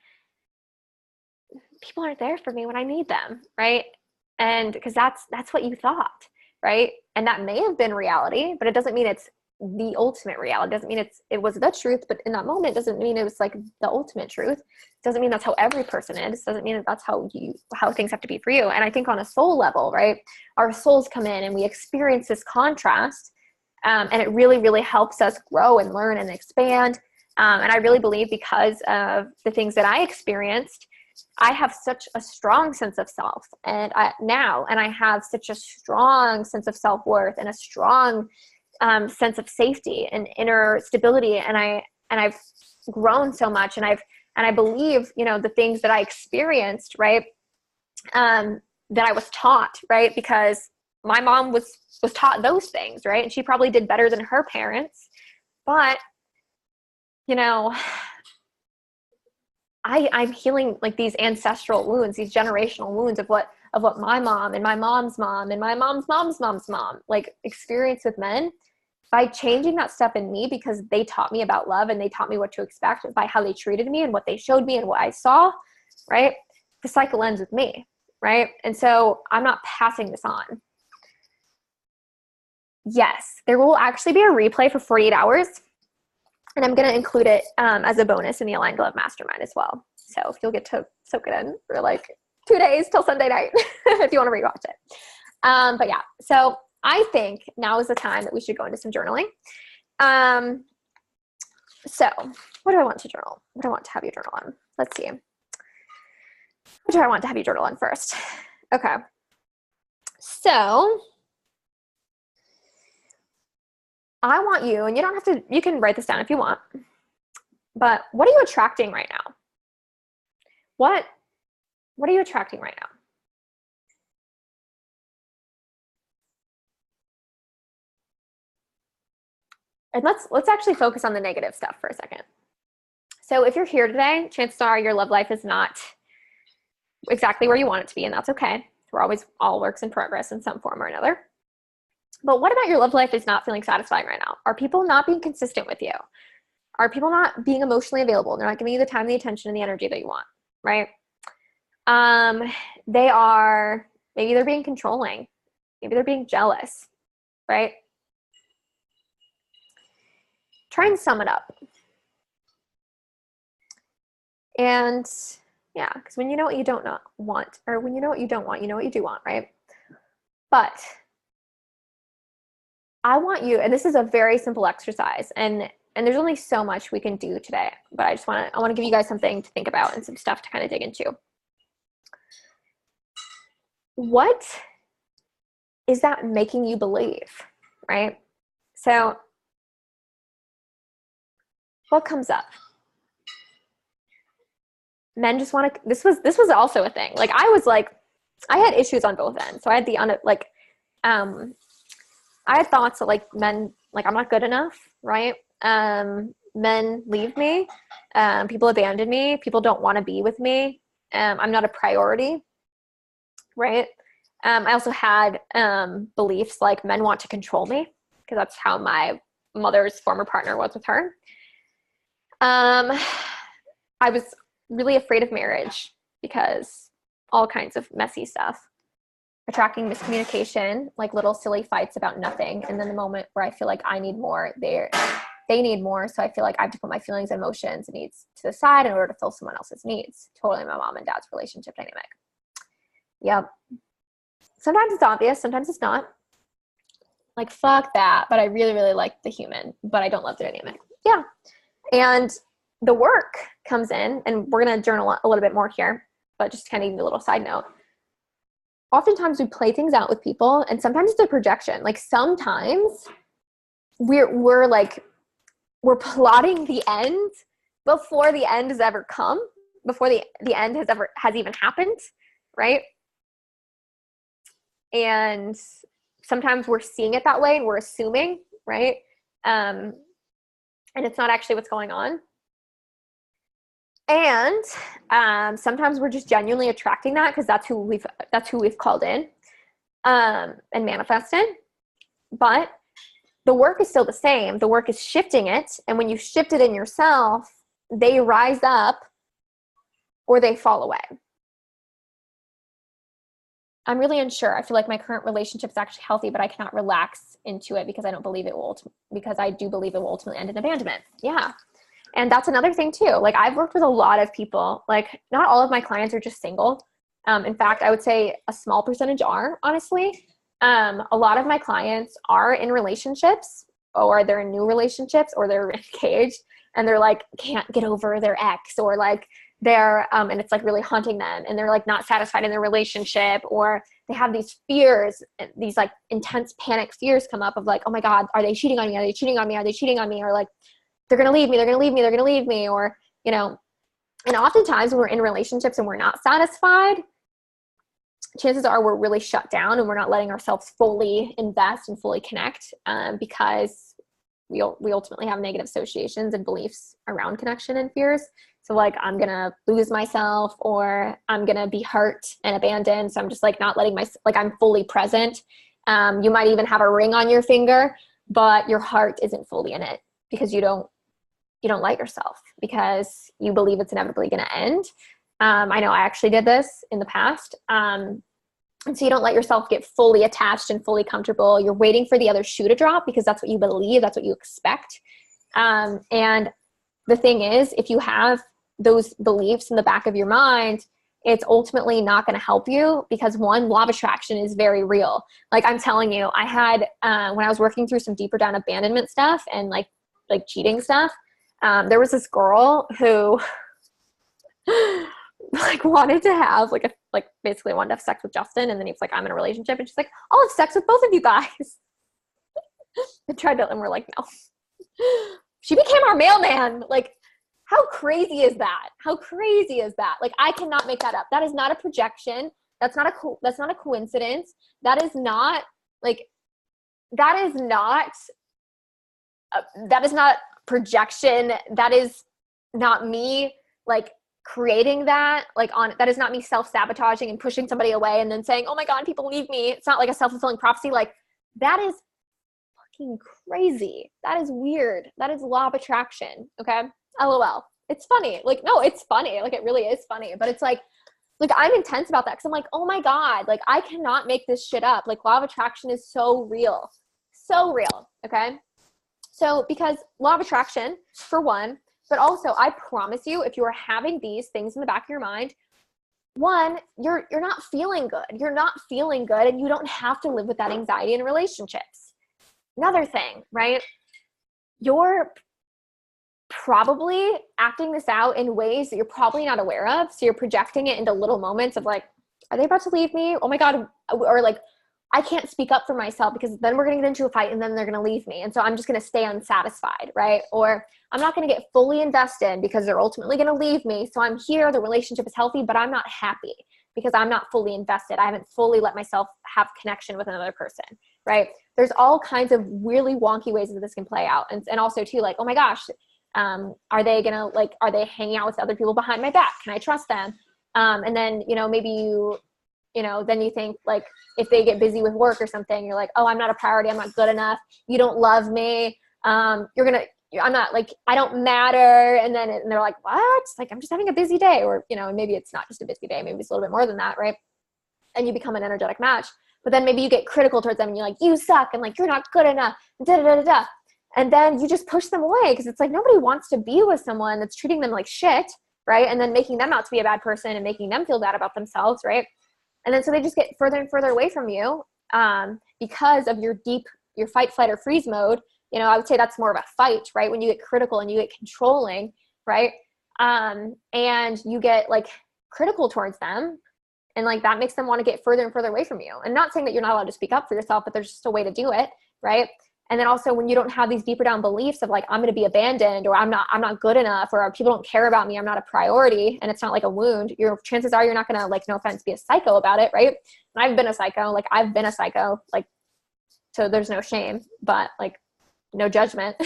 people aren't there for me when I need them, right? And because that's what you thought, right? And that may have been reality, but it doesn't mean it's the ultimate reality. It doesn't mean it was the truth, but in that moment, it doesn't mean it was like the ultimate truth. It doesn't mean that's how every person is. It doesn't mean that that's how things have to be for you. And I think on a soul level, right, our souls come in and we experience this contrast, and it really, really helps us grow and learn and expand. And I really believe, because of the things that I experienced, I have such a strong sense of self, and I have such a strong sense of self-worth and a strong sense of safety and inner stability. And I've grown so much, and I believe, you know, the things that I experienced, right, that I was taught, right, because my mom was taught those things, right, and she probably did better than her parents, but, you know, I'm healing like these ancestral wounds, these generational wounds of what my mom and my mom's mom and my mom's mom's mom's mom like experienced with men. By changing that stuff in me, because they taught me about love and they taught me what to expect by how they treated me and what they showed me and what I saw, right? The cycle ends with me, right? And so I'm not passing this on. Yes, there will actually be a replay for 48 hours. And I'm going to include it as a bonus in the Aligned Glove Mastermind as well. So you'll get to soak it in for like 2 days till Sunday night if you want to rewatch it. But yeah, so I think now is the time that we should go into some journaling. So what do I want to journal? What do I want to have you journal on? Let's see. What do I want to have you journal on first? Okay. So I want you, and you don't have to, you can write this down if you want, but what are you attracting right now? What are you attracting right now? And let's actually focus on the negative stuff for a second. So if you're here today, chances are your love life is not exactly where you want it to be, and that's okay. We're always all works in progress in some form or another. But what about your love life is not feeling satisfying right now? Are people not being consistent with you? Are people not being emotionally available? They're not giving you the time, the attention, and the energy that you want, right? They are, maybe they're being controlling. Maybe they're being jealous, right? Try and sum it up. And yeah, because when you know what you don't not want, or when you know what you don't want, you know what you do want, right? But I want you, and this is a very simple exercise, and there's only so much we can do today, but I want to give you guys something to think about and some stuff to kind of dig into. What is that making you believe, right? So what comes up? Men just want to, this was also a thing. Like I had issues on both ends. So I had I had thoughts that like men, like I'm not good enough, right? Men leave me. People abandon me. People don't want to be with me. I'm not a priority, right? I also had beliefs like men want to control me, because that's how my mother's former partner was with her. I was really afraid of marriage because all kinds of messy stuff. Attracting miscommunication, like little silly fights about nothing. And then the moment where I feel like I need more, they need more. So I feel like I have to put my feelings, emotions, and needs to the side in order to fill someone else's needs. Totally my mom and dad's relationship dynamic. Yep. Sometimes it's obvious, sometimes it's not. Like, fuck that. But I really, really like the human, but I don't love the dynamic. Yeah. And the work comes in, and we're going to journal a little bit more here, but just kind of give you a little side note. Oftentimes we play things out with people, and sometimes it's a projection. Like sometimes we're plotting the end before the end has ever come, before the end has even happened, right? And sometimes we're seeing it that way and we're assuming, right? And it's not actually what's going on. And sometimes we're just genuinely attracting that because that's who we've called in and manifested. But the work is still the same. The work is shifting it. And when you shift it in yourself, they rise up or they fall away. I'm really unsure. I feel like my current relationship is actually healthy, but I cannot relax into it because I do believe it will ultimately end in abandonment. Yeah. And that's another thing too. Like I've worked with a lot of people, like not all of my clients are just single. In fact, I would say a small percentage are, honestly. A lot of my clients are in relationships, or they're in new relationships, or they're engaged, and they're like, can't get over their ex, or like they're, and it's like really haunting them, and they're like not satisfied in their relationship, or they have these fears, these like intense panic fears come up of like, oh my God, are they cheating on me? Are they cheating on me? Are they cheating on me? Or like, they're going to leave me. They're going to leave me. They're going to leave me. Or, you know, and oftentimes when we're in relationships and we're not satisfied, chances are we're really shut down and we're not letting ourselves fully invest and fully connect because we ultimately have negative associations and beliefs around connection and fears. So like, I'm going to lose myself, or I'm going to be hurt and abandoned. So I'm just like not letting I'm fully present. You might even have a ring on your finger, but your heart isn't fully in it because you don't like yourself because you believe it's inevitably going to end. I know I actually did this in the past. And so you don't let yourself get fully attached and fully comfortable. You're waiting for the other shoe to drop because that's what you believe. That's what you expect. And the thing is, if you have those beliefs in the back of your mind, it's ultimately not going to help you because one, law of attraction is very real. Like I'm telling you, I had, when I was working through some deeper down abandonment stuff and like cheating stuff, there was this girl who like wanted to have basically wanted to have sex with Justin, and then he was like, I'm in a relationship, and she's like, I'll have sex with both of you guys. And we're like, no. She became our mailman. Like, how crazy is that? How crazy is that? Like, I cannot make that up. That is not a projection. That's not a coincidence. That is not projection. That is not me like creating that, that is not me self-sabotaging and pushing somebody away and then saying, oh my God, people leave me. It's not like a self-fulfilling prophecy. Like that is fucking crazy. That is weird. That is law of attraction. Okay. LOL. It's funny. Like, no, it's funny. Like, it really is funny. But it's like I'm intense about that because I'm like, oh my God, like I cannot make this shit up. Like law of attraction is so real. So real. Okay. So because law of attraction, for one, but also I promise you, if you are having these things in the back of your mind, one, you're not feeling good. You're not feeling good, and you don't have to live with that anxiety in relationships. Another thing, right? You're probably acting this out in ways that you're probably not aware of. So you're projecting it into little moments of like, are they about to leave me? Oh my God. Or like, I can't speak up for myself because then we're going to get into a fight and then they're going to leave me. And so I'm just going to stay unsatisfied, right? Or I'm not going to get fully invested because they're ultimately going to leave me. So I'm here, the relationship is healthy, but I'm not happy because I'm not fully invested. I haven't fully let myself have connection with another person, right? There's all kinds of really wonky ways that this can play out. And also too, like, oh my gosh, are they hanging out with other people behind my back? Can I trust them? And then, maybe then you think like, if they get busy with work or something, you're like, oh, I'm not a priority. I'm not good enough. You don't love me. I'm not like, I don't matter. And they're like, what? Like, I'm just having a busy day. Or, and maybe it's not just a busy day. Maybe it's a little bit more than that. Right. And you become an energetic match, but then maybe you get critical towards them and you're like, you suck. And like, you're not good enough. Da, da, da, da, da. And then you just push them away because it's like, nobody wants to be with someone that's treating them like shit. Right. And then making them out to be a bad person and making them feel bad about themselves. Right. And then so they just get further and further away from you because of your fight, flight, or freeze mode. I would say that's more of a fight, right? When you get critical and you get controlling, right? And you get like critical towards them. And like that makes them want to get further and further away from you. And not saying that you're not allowed to speak up for yourself, but there's just a way to do it, right? And then also when you don't have these deeper down beliefs of like, I'm going to be abandoned, or I'm not good enough, or people don't care about me, I'm not a priority, and it's not like a wound, your chances are you're not going to, like, no offense, be a psycho about it, right? And I've been a psycho, like, so there's no shame, but like no judgment.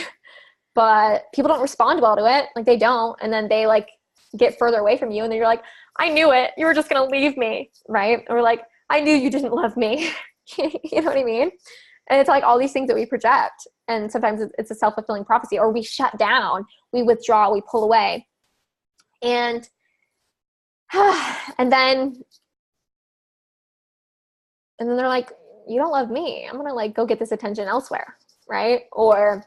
But people don't respond well to it. Like they don't. And then they like get further away from you. And then you're like, I knew it. You were just going to leave me. Right. Or like, I knew you didn't love me. You know what I mean? And it's like all these things that we project. And sometimes it's a self-fulfilling prophecy, or we shut down, we withdraw, we pull away. And then they're like, you don't love me. I'm going to like go get this attention elsewhere. Right. Or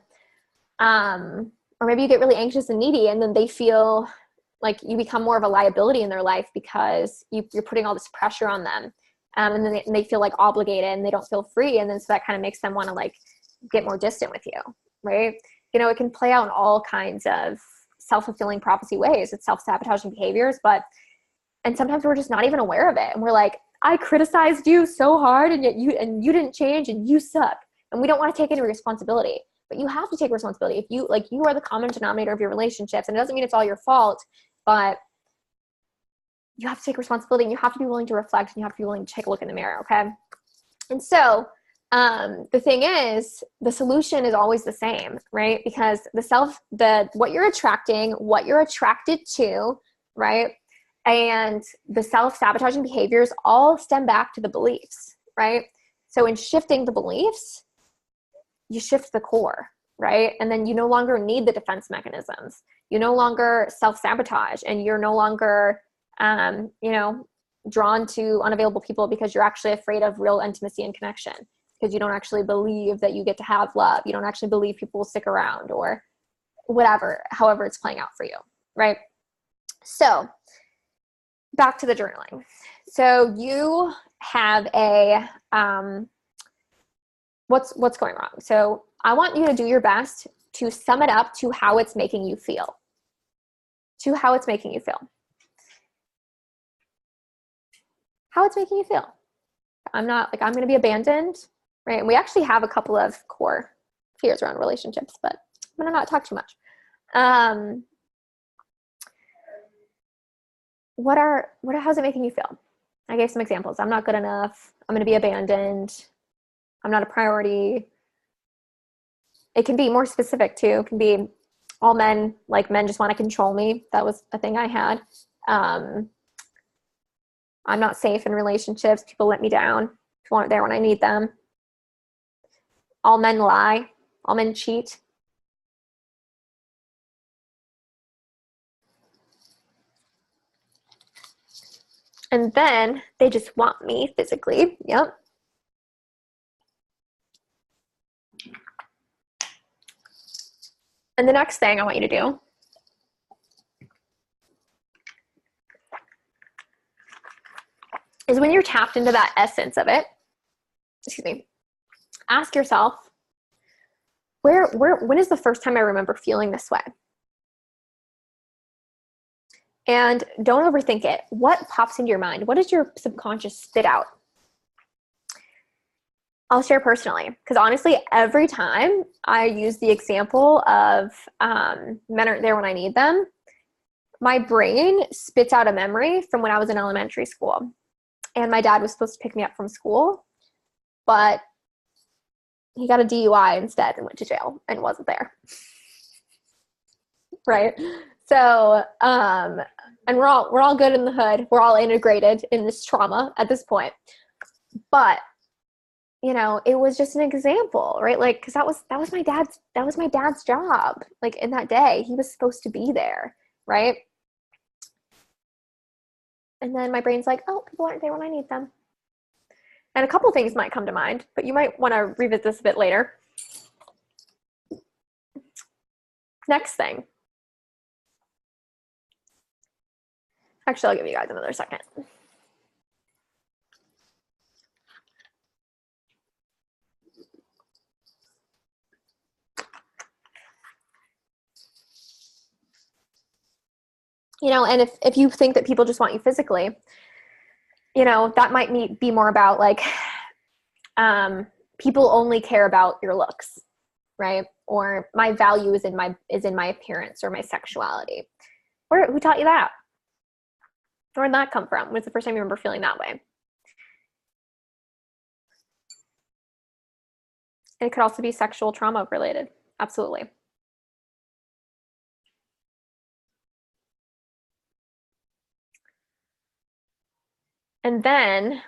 maybe you get really anxious and needy, and then they feel like you become more of a liability in their life because you're putting all this pressure on them. And then they feel like obligated and they don't feel free. And then so that kind of makes them want to like get more distant with you, right? It can play out in all kinds of self-fulfilling prophecy ways. It's self-sabotaging behaviors, and sometimes we're just not even aware of it. And we're like, I criticized you so hard and yet you didn't change and you suck. And we don't want to take any responsibility, but you have to take responsibility. If you are the common denominator of your relationships, and it doesn't mean it's all your fault, but you have to take responsibility, and you have to be willing to reflect, and you have to be willing to take a look in the mirror. Okay. And so, the thing is, the solution is always the same, right? Because what you're attracting, what you're attracted to, right? And the self-sabotaging behaviors all stem back to the beliefs, right? So in shifting the beliefs, you shift the core, right? And then you no longer need the defense mechanisms. You no longer self-sabotage, and you're no longer, drawn to unavailable people because you're actually afraid of real intimacy and connection, because you don't actually believe that you get to have love. You don't actually believe people will stick around, or whatever, however it's playing out for you, right? So back to the journaling. So you have a, what's going wrong? So I want you to do your best to sum it up to how it's making you feel. To how it's making you feel. How it's making you feel. I'm going to be abandoned, right? And we actually have a couple of core fears around relationships, but I'm going to not talk too much. How's it making you feel? I gave some examples. I'm not good enough. I'm going to be abandoned. I'm not a priority. It can be more specific too. It can be all men just want to control me. That was a thing I had. I'm not safe in relationships. People let me down. People aren't there when I need them. All men lie. All men cheat. And then they just want me physically. Yep. And the next thing I want you to do is when you're tapped into that essence of it, ask yourself, when is the first time I remember feeling this way? And don't overthink it. What pops into your mind? What does your subconscious spit out? I'll share personally, because honestly, every time I use the example of men aren't there when I need them, my brain spits out a memory from when I was in elementary school. And my dad was supposed to pick me up from school, but he got a DUI instead and went to jail and wasn't there. Right? So, and we're all good in the hood. We're all integrated in this trauma at this point. But, you know, it was just an example, right? Like, cause that was my dad's job. Like in that day, he was supposed to be there. Right? And then my brain's like, oh, people aren't there when I need them. And a couple things might come to mind, but you might want to revisit this a bit later. Next thing. Actually, I'll give you guys another second. You know, and if you think that people just want you physically, you know, that might be more about like, people only care about your looks, right? Or my value is in my appearance or my sexuality. Or who taught you that? Where did that come from? When's the first time you remember feeling that way? And it could also be sexual trauma related. Absolutely. And then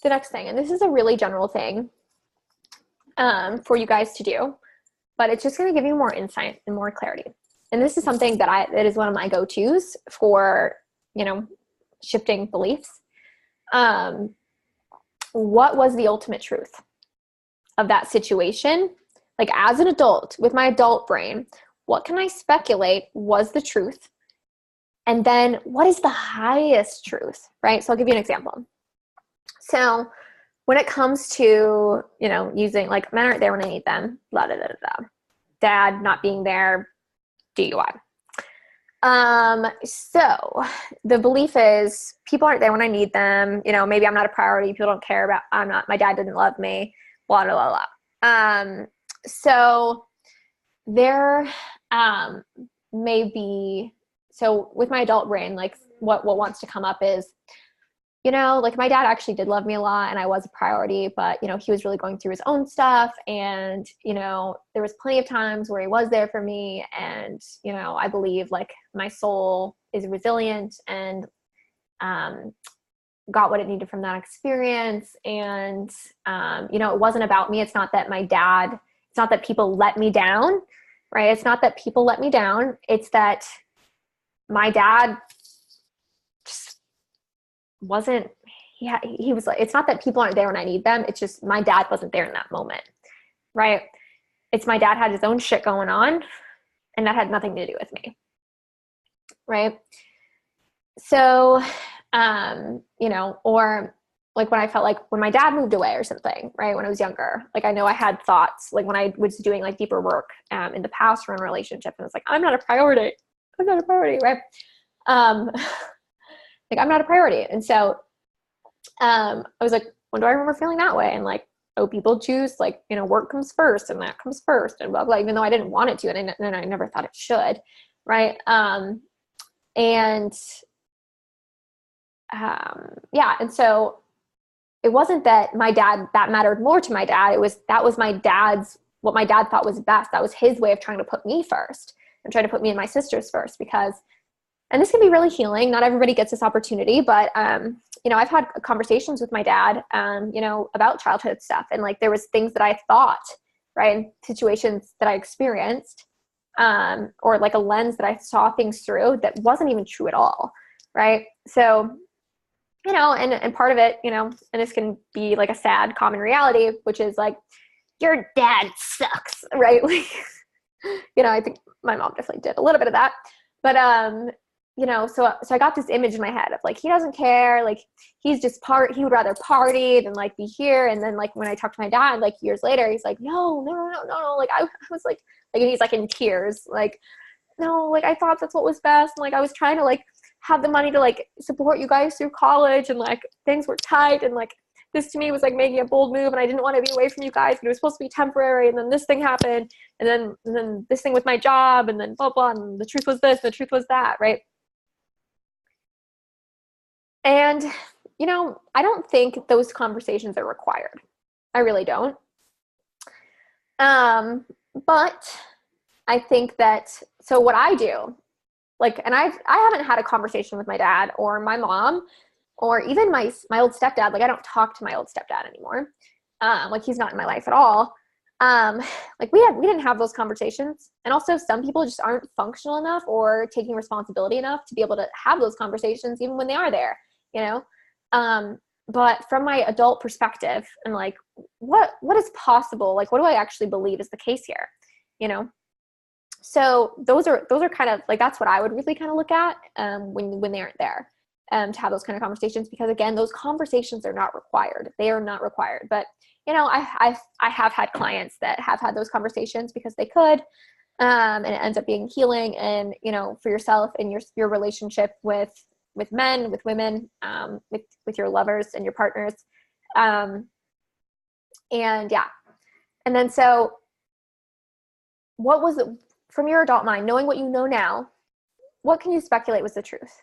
the next thing, and this is a really general thing for you guys to do, but it's just going to give you more insight and more clarity. And this is something that is one of my go-tos for, you know, shifting beliefs. What was the ultimate truth of that situation? Like as an adult with my adult brain, what can I speculate was the truth? And then what is the highest truth, right? So I'll give you an example. So when it comes to, you know, using like men aren't there when I need them, blah, blah, blah, blah. Dad not being there, DUI. So the belief is people aren't there when I need them. You know, maybe I'm not a priority. People don't care about, my dad didn't love me, blah, blah, blah, blah. So there, may be, so with my adult brain, like what wants to come up is, you know, like my dad actually did love me a lot and I was a priority, but, you know, he was really going through his own stuff. And, you know, there was plenty of times where he was there for me. And, you know, I believe like my soul is resilient and got what it needed from that experience. And, you know, it wasn't about me. It's not that it's not that people let me down, right? It's not that people let me down. It's that my dad just wasn't, he was like, it's not that people aren't there when I need them. It's just my dad wasn't there in that moment, right? It's my dad had his own shit going on and that had nothing to do with me, right? So, you know, or like when I felt like when my dad moved away or something, right? When I was younger, like I know I had thoughts, like when I was doing like deeper work in the past from a relationship, and it's like, I'm not a priority, right? Like I'm not a priority. And so I was like, when do I remember feeling that way? And like, oh, people choose like, you know, work comes first and that comes first and blah, blah, even though I didn't want it to. And I never thought it should. Right. Yeah. And so it wasn't that my dad, that mattered more to my dad. That was my dad's, what my dad thought was best. That was his way of trying to put me first and trying to put me and my sisters first because, and this can be really healing. Not everybody gets this opportunity, but, you you know, I've had conversations with my dad, you know, about childhood stuff. And like, there was things that I thought, right, in situations that I experienced, or like a lens that I saw things through that wasn't even true at all. Right. So, you know, and part of it, you know, and this can be like a sad common reality, which is like, your dad sucks, right? Like, you know, I think my mom definitely did a little bit of that, but, you know, so I got this image in my head of like, he doesn't care. Like, he's just he would rather party than like be here. And then like, when I talked to my dad, like years later, he's like, no. Like, I was like, and he's like in tears, like, no, like, I thought that's what was best. And like, I was trying to like have the money to like support you guys through college, and like things were tight, and like, this to me was like making a bold move, and I didn't want to be away from you guys, but it was supposed to be temporary. And then this thing happened, and then this thing with my job, and then blah, blah, and the truth was this, the truth was that. Right. And, you know, I don't think those conversations are required. I really don't. But I think that, so what I do, like, and I haven't had a conversation with my dad or my mom or even my old stepdad. Like, I don't talk to my old stepdad anymore. Like, he's not in my life at all. Like, we didn't have those conversations. And also, some people just aren't functional enough or taking responsibility enough to be able to have those conversations even when they are there, you know? But from my adult perspective, and like, what is possible? Like, what do I actually believe is the case here? You know? So those are kind of like, that's what I would really kind of look at, when they aren't there, to have those kind of conversations, because again, those conversations are not required. They are not required. But, you know, I have had clients that have had those conversations because they could, and it ends up being healing, and, you know, for yourself and your relationship with men, with women, with your lovers and your partners. And yeah. And then, so what was it from your adult mind, knowing what you know now, what can you speculate was the truth?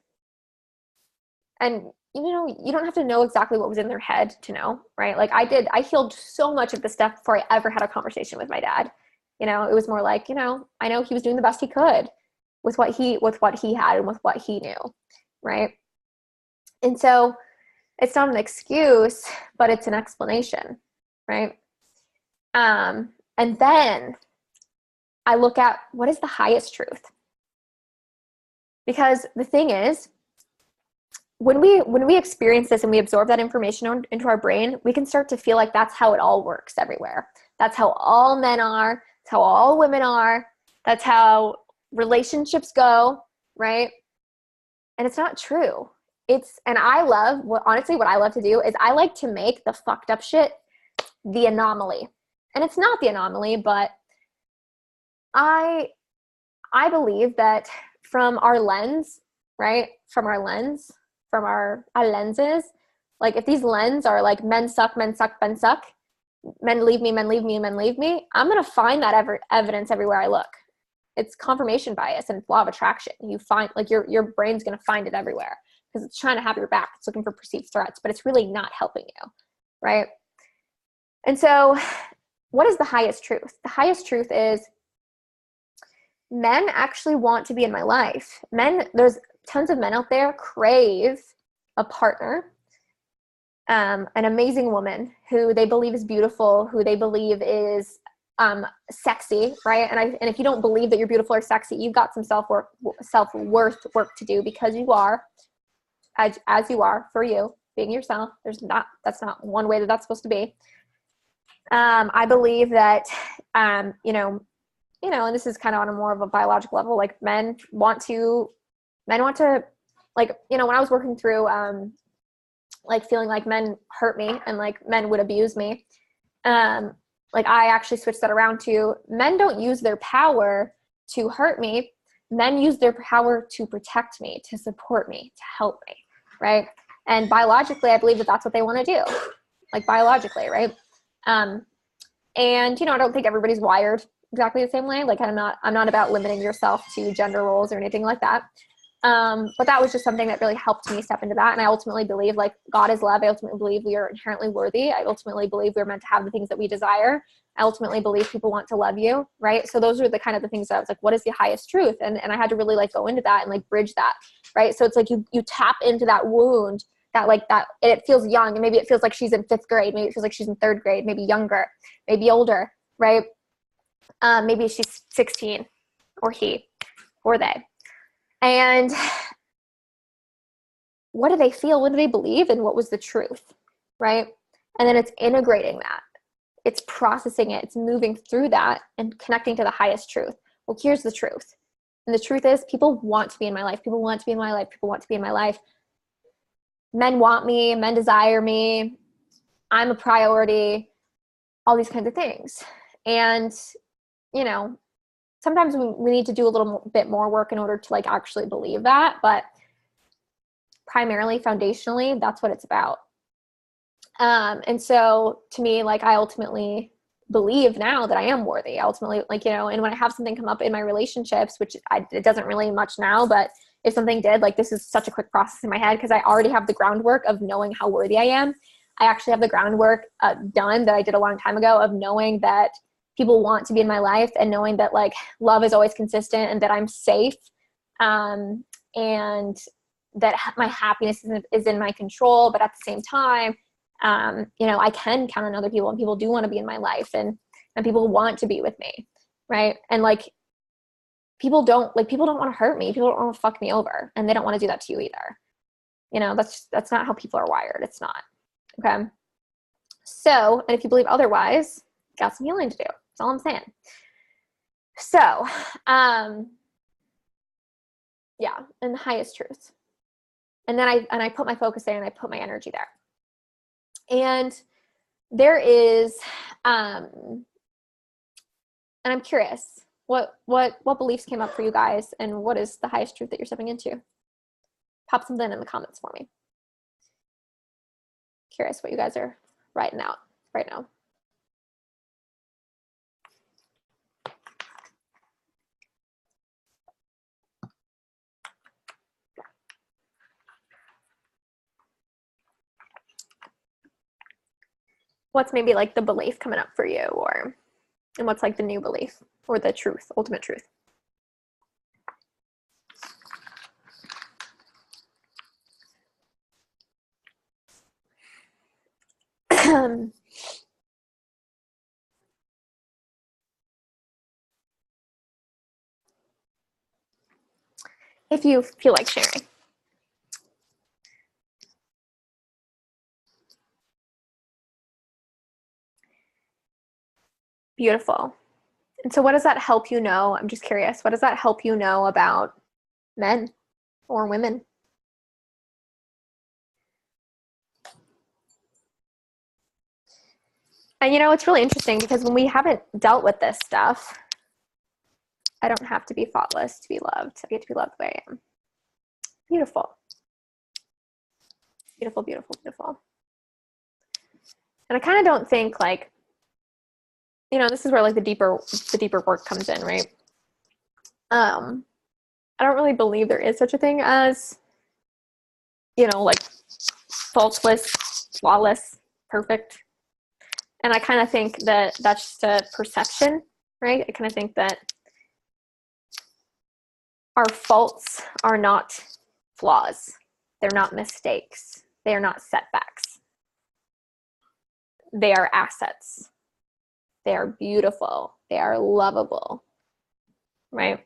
And, you know, you don't have to know exactly what was in their head to know, right? Like, I healed so much of the stuff before I ever had a conversation with my dad. You know, it was more like, you know, I know he was doing the best he could with what he had and with what he knew. Right. And so it's not an excuse, but it's an explanation. Right. And then I look at, what is the highest truth? Because the thing is, when we experience this and we absorb that information into our brain, we can start to feel like that's how it all works everywhere. That's how all men are. That's how all women are. That's how relationships go, right? And it's not true. And I love, what I love to do is I like to make the fucked up shit the anomaly. And it's not the anomaly, but I believe that from our lens, right? From our lenses, like, if these lenses are like, men suck, men suck, men suck, men leave me, men leave me, men leave me, I'm going to find that evidence everywhere I look. It's confirmation bias and law of attraction. You find, like, your brain's going to find it everywhere because it's trying to have your back. It's looking for perceived threats, but it's really not helping you. Right. And so what is the highest truth? The highest truth is, men actually want to be in my life. There's tons of men out there crave a partner, an amazing woman who they believe is beautiful, who they believe is sexy, right? And if you don't believe that you're beautiful or sexy, you've got some self-worth work to do, because you are, as you are, for you, being yourself. That's not one way that's supposed to be. I believe that, you know, and this is kind of on a more of a biological level, like, men want to, like, you know, when I was working through, like, feeling like men hurt me and like men would abuse me, like, I actually switched that around to, men don't use their power to hurt me. Men use their power to protect me, to support me, to help me. Right. And biologically, I believe that that's what they want to do, like, biologically. Right. And, you know, I don't think everybody's wired exactly the same way. Like, I'm not about limiting yourself to gender roles or anything like that. But that was just something that really helped me step into that. And I ultimately believe, like, God is love. I ultimately believe we are inherently worthy. I ultimately believe we're meant to have the things that we desire. I ultimately believe people want to love you. Right. So those are the kind of the things that I was like, what is the highest truth? And I had to really, like, go into that and, like, bridge that. Right. So it's like you tap into that wound that it feels young, and maybe it feels like she's in 5th grade, maybe it feels like she's in 3rd grade, maybe younger, maybe older, right? Maybe she's 16, or he, or they. And what do they feel? What do they believe? And what was the truth, right? And then it's integrating that. It's processing it. It's moving through that and connecting to the highest truth. Well, here's the truth. And the truth is, people want to be in my life. People want to be in my life. People want to be in my life. Men want me. Men desire me. I'm a priority. All these kinds of things. And, you know, sometimes we need to do a little bit more work in order to like actually believe that. But primarily, foundationally, that's what it's about. And so to me, like, I ultimately believe now that I am worthy. Ultimately, like, you know, and when I have something come up in my relationships, which it doesn't really much now, but if something did, like, this is such a quick process in my head because I already have the groundwork of knowing how worthy I am. I actually have the groundwork done that I did a long time ago of knowing that people want to be in my life and knowing that like love is always consistent and that I'm safe, and that my happiness is in my control. But at the same time, you know, I can count on other people, and people do want to be in my life, and people want to be with me. Right. And like, people don't want to hurt me. People don't want to fuck me over, and they don't want to do that to you either. You know, that's not how people are wired. It's not. Okay. So, and if you believe otherwise, got some healing to do. That's all I'm saying. So, yeah, and the highest truth. And then I put my focus there, and I put my energy there. And there is, and I'm curious, what beliefs came up for you guys, and what is the highest truth that you're stepping into? Pop something in the comments for me. Curious what you guys are writing out right now. What's maybe like the belief coming up for you, and what's like the new belief or the truth, ultimate truth? If you feel like sharing. Beautiful. And so what does that help you know? I'm just curious. What does that help you know about men or women? And you know, it's really interesting because when we haven't dealt with this stuff, I don't have to be thoughtless to be loved. I get to be loved the way I am. Beautiful. Beautiful, beautiful, beautiful. And I kind of don't think like, you know, this is where like the deeper work comes in, right? I don't really believe there is such a thing as, you know, like faultless, flawless, perfect. And I kind of think that that's just a perception, right? I kind of think that our faults are not flaws. They're not mistakes. They are not setbacks. They are assets. They are beautiful. They are lovable, right?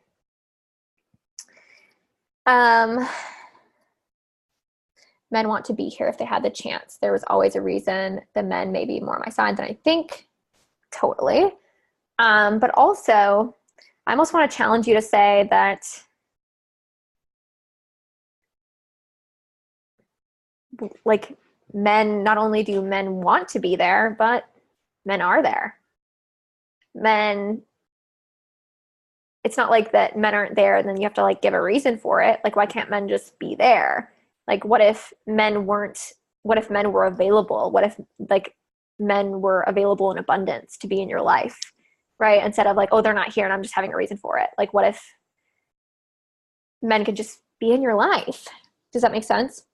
Men want to be here if they had the chance. There was always a reason. The men may be more on my side than I think. Totally. But also, I almost want to challenge you to say that like men, not only do men want to be there, but men are there. Men, it's not like that men aren't there and then you have to like give a reason for it. Like, why can't men just be there? Like, what if men were available? What if like men were available in abundance to be in your life, right? Instead of like, oh, they're not here and I'm just having a reason for it. Like, what if men could just be in your life? Does that make sense?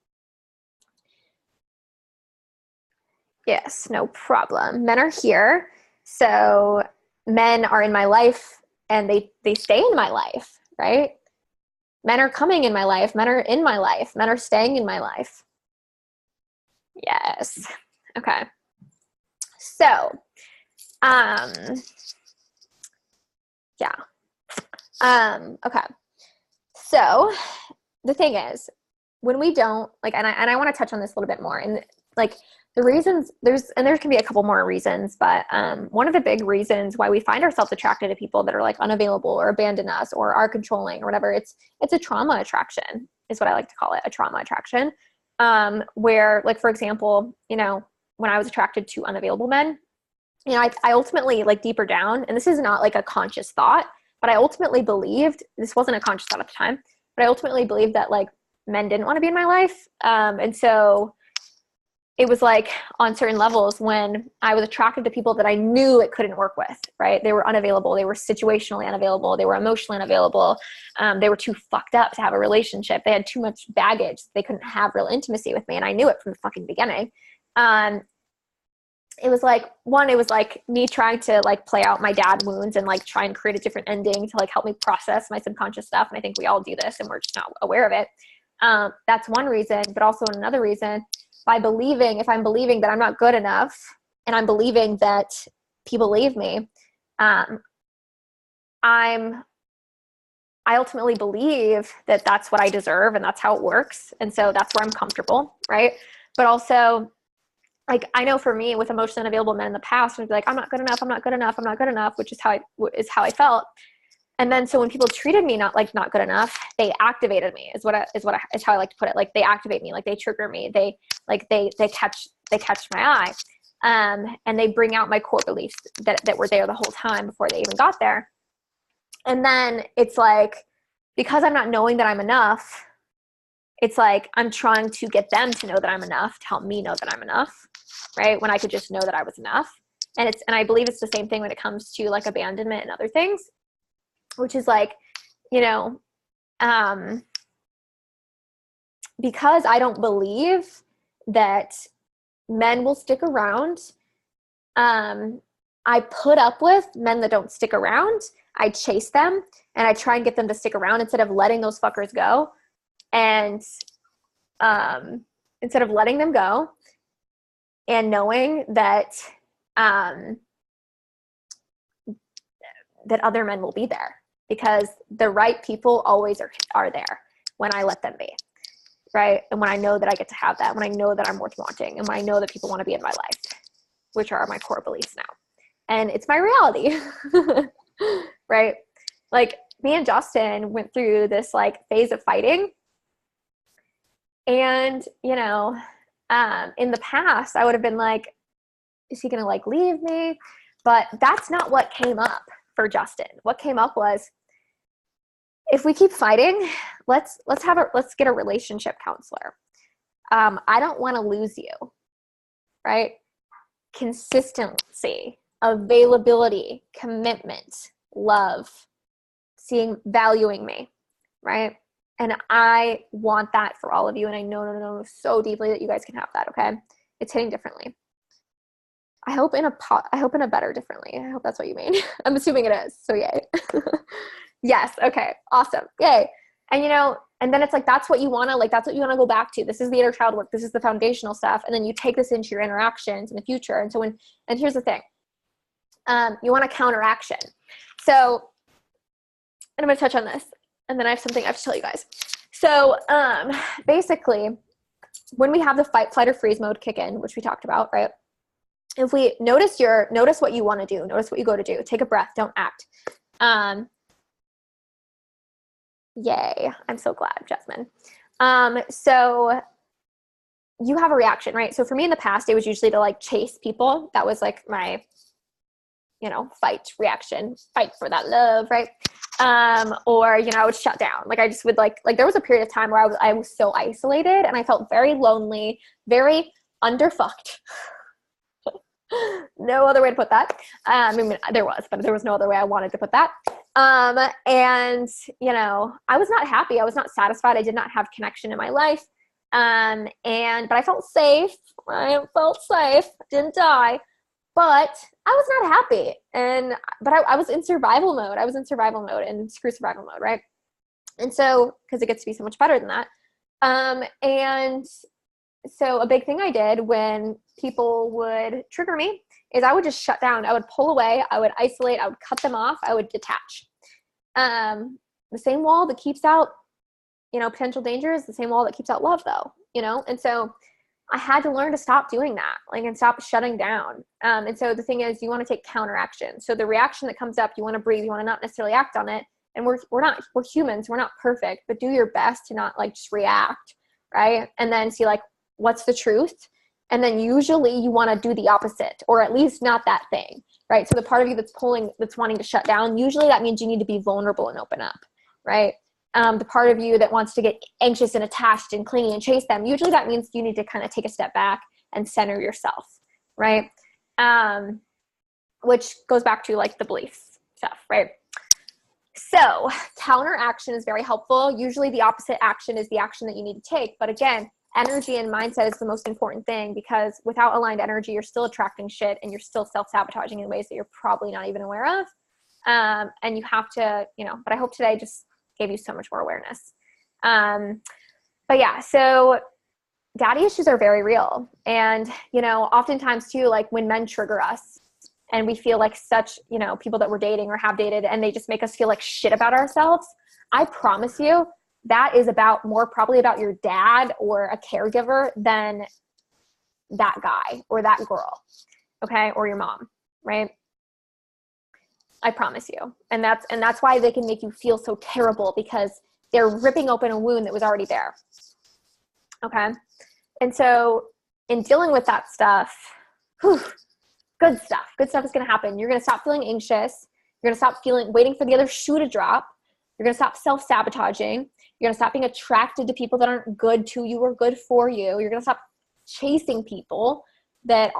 Yes, no problem. Men are here. So men are in my life and they stay in my life, right? Men are coming in my life. Men are in my life. Men are staying in my life. Yes. Okay. So, um, yeah. Okay. So the thing is, when we don't like, and I want to touch on this a little bit more, and like the reasons there can be a couple more reasons, but one of the big reasons why we find ourselves attracted to people that are like unavailable or abandon us or are controlling or whatever, it's a trauma attraction is what I like to call it, a trauma attraction. Where like, for example, you know, when I was attracted to unavailable men, you know, I ultimately, like, deeper down, and this is not like a conscious thought, but I ultimately believed, this wasn't a conscious thought at the time, but I ultimately believed that like men didn't want to be in my life. And so it was like on certain levels when I was attracted to people that I knew it couldn't work with, right? They were unavailable. They were situationally unavailable. They were emotionally unavailable. They were too fucked up to have a relationship. They had too much baggage. They couldn't have real intimacy with me. And I knew it from the fucking beginning. It was like, one, it was like me trying to like play out my dad wounds and like try and create a different ending to like help me process my subconscious stuff. And I think we all do this and we're just not aware of it. That's one reason, but also another reason, if I'm believing that I'm not good enough and I'm believing that people leave me, I ultimately believe that that's what I deserve and that's how it works. And so that's where I'm comfortable. Right. But also, like, I know for me with emotionally unavailable men in the past, I'd be like, I'm not good enough. I'm not good enough. I'm not good enough, which is how I felt. And then, so when people treated me not good enough, they activated me is how I like to put it. Like, they activate me, like they trigger me. They catch my eye. And they bring out my core beliefs that were there the whole time before they even got there. And then it's like, because I'm not knowing that I'm enough, it's like I'm trying to get them to know that I'm enough, to help me know that I'm enough, right? When I could just know that I was enough. And I believe it's the same thing when it comes to like abandonment and other things, which is like, you know, because I don't believe that men will stick around, I put up with men that don't stick around. I chase them and I try and get them to stick around instead of letting those fuckers go. And instead of letting them go and knowing that that other men will be there, because the right people always are there when I let them be, right? And when I know that I get to have that, when I know that I'm worth wanting, and when I know that people want to be in my life, which are my core beliefs now. And it's my reality, right? Like, me and Justin went through this like phase of fighting. And, you know, in the past, I would have been like, is he going to like leave me? But that's not what came up for Justin. What came up was, if we keep fighting, let's get a relationship counselor. I don't want to lose you, right? Consistency, availability, commitment, love, valuing me, right? And I want that for all of you. And I know so deeply that you guys can have that. Okay. It's hitting differently. I hope in a better differently. I hope that's what you mean. I'm assuming it is. So yay. Yes. Okay. Awesome. Yay. And you know, and then it's like, that's what you want to go back to. This is the inner child work. This is the foundational stuff. And then you take this into your interactions in the future. And so and here's the thing, you want to counteraction. So, and I'm going to touch on this, and then I have something I have to tell you guys. So, basically, when we have the fight, flight, or freeze mode kick in, which we talked about, right? If we notice what you want to do, notice what you go to do, take a breath, don't act. Yay. I'm so glad, Jasmine. So you have a reaction, right? So for me in the past, it was usually to like chase people. That was like my, you know, fight reaction, fight for that love, right? Or, you know, I would shut down. Like, I just would like there was a period of time where I was so isolated and I felt very lonely, very underfucked. No other way to put that. I mean, there was, but there was no other way I wanted to put that. And, you know, I was not happy. I was not satisfied. I did not have connection in my life. But I felt safe. Didn't die, but I was not happy. But I was in survival mode. And screw survival mode. Right. And so, cause it gets to be so much better than that. And so a big thing I did when people would trigger me is I would just shut down. I would pull away. I would isolate. I would cut them off. I would detach. The same wall that keeps out, potential danger is the same wall that keeps out love, though, And so I had to learn to stop doing that, and stop shutting down. And so the thing is, you want to take counteraction. So the reaction that comes up, you want to breathe. You want to not necessarily act on it. And we're humans. We're not perfect, but do your best to not just react, right? And then see what's the truth. And then usually you want to do the opposite, or at least not that thing, right? So the part of you that's wanting to shut down, usually that means you need to be vulnerable and open up, right? The part of you that wants to get anxious and attached and clingy and chase them, usually that means you need to kind of take a step back and center yourself, right? Which goes back to the beliefs stuff, right? So counteraction is very helpful. Usually the opposite action is the action that you need to take. But again, energy and mindset is the most important thing, because without aligned energy, you're still attracting shit and you're still self-sabotaging in ways that you're probably not even aware of. And you have to, but I hope today just gave you so much more awareness. But yeah, so daddy issues are very real. And, oftentimes too, when men trigger us and we feel such, people that we're dating or have dated, and they just make us feel like shit about ourselves, I promise you, that is probably about your dad or a caregiver than that guy or that girl, okay, or your mom, right? I promise you. And that's why they can make you feel so terrible, because they're ripping open a wound that was already there, okay? And so in dealing with that stuff, good stuff is going to happen. You're going to stop feeling anxious. You're going to stop waiting for the other shoe to drop. You're going to stop self-sabotaging. You're going to stop being attracted to people that aren't good to you or good for you. You're going to stop chasing people that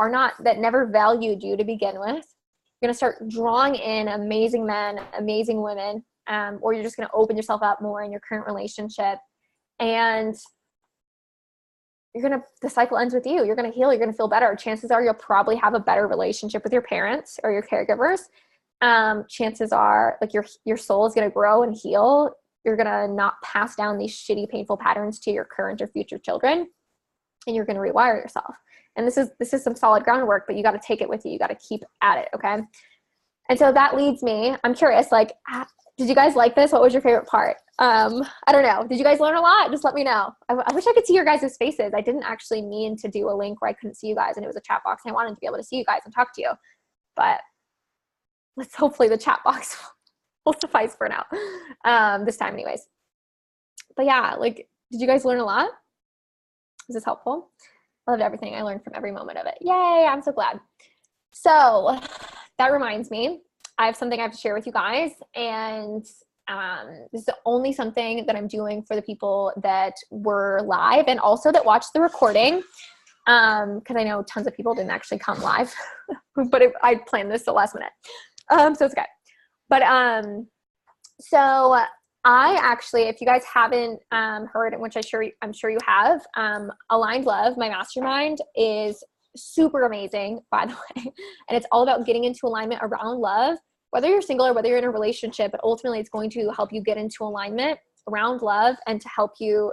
never valued you to begin with. You're going to start drawing in amazing men, amazing women, or you're just going to open yourself up more in your current relationship. And the cycle ends with you. You're going to heal. You're going to feel better. Chances are you'll probably have a better relationship with your parents or your caregivers. Chances are your soul is going to grow and heal. You're going to not pass down these shitty, painful patterns to your current or future children, and you're going to rewire yourself. And this is some solid groundwork, but you got to take it with you. You got to keep at it. Okay. And so that leads me, I'm curious, did you guys like this? What was your favorite part? I don't know. Did you guys learn a lot? Just let me know. I wish I could see your guys' faces. I didn't actually mean to do a link where I couldn't see you guys and it was a chat box, and I wanted to be able to see you guys and talk to you, but hopefully the chat box will suffice for now. This time anyways. But yeah, did you guys learn a lot? Was this helpful? I loved everything. I learned from every moment of it. Yay, I'm so glad. So that reminds me, I have something I have to share with you guys. And this is only something that I'm doing for the people that were live and also that watched the recording. Because I know tons of people didn't actually come live, but I planned this the last minute. So it's okay. But so I actually, if you guys haven't heard, which I'm sure you have, Aligned Love, my mastermind, is super amazing, by the way. And it's all about getting into alignment around love, whether you're single or whether you're in a relationship, but ultimately it's going to help you get into alignment around love and to help you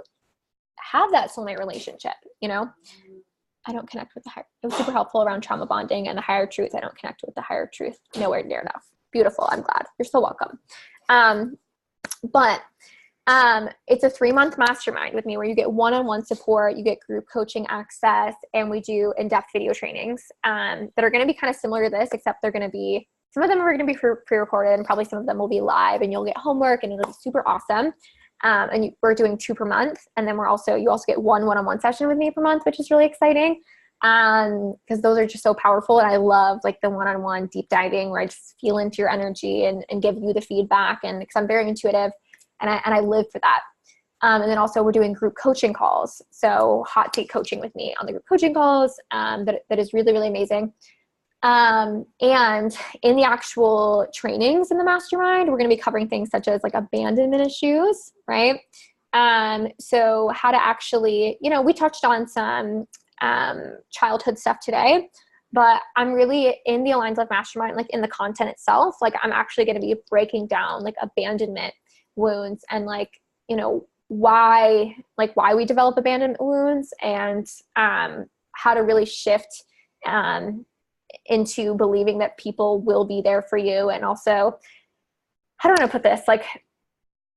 have that soulmate relationship, I don't connect with the higher. It was super helpful around trauma bonding and the higher truth. I don't connect with the higher truth. Nowhere near enough. Beautiful. I'm glad. You're so welcome. But it's a 3-month mastermind with me where you get one-on-one support, you get group coaching access, and we do in-depth video trainings that are going to be kind of similar to this, except they're going to be, some of them are going to be pre-recorded and probably some of them will be live, and you'll get homework and it'll be super awesome. We're doing 2 per month. And then you also get one-on-one session with me per month, which is really exciting. Because those are just so powerful. And I love the one-on-one deep diving where I just feel into your energy and give you the feedback. And because I'm very intuitive and I live for that. And then also we're doing group coaching calls. So hot take coaching with me on the group coaching calls. That is really, really amazing. And in the actual trainings in the mastermind, we're going to be covering things such as abandonment issues, right? So how to actually, we touched on some childhood stuff today, but I'm really in the Aligned Love Mastermind, in the content itself, I'm actually going to be breaking down abandonment wounds and why we develop abandonment wounds, and how to really shift into believing that people will be there for you. And also, how do I put this? Like,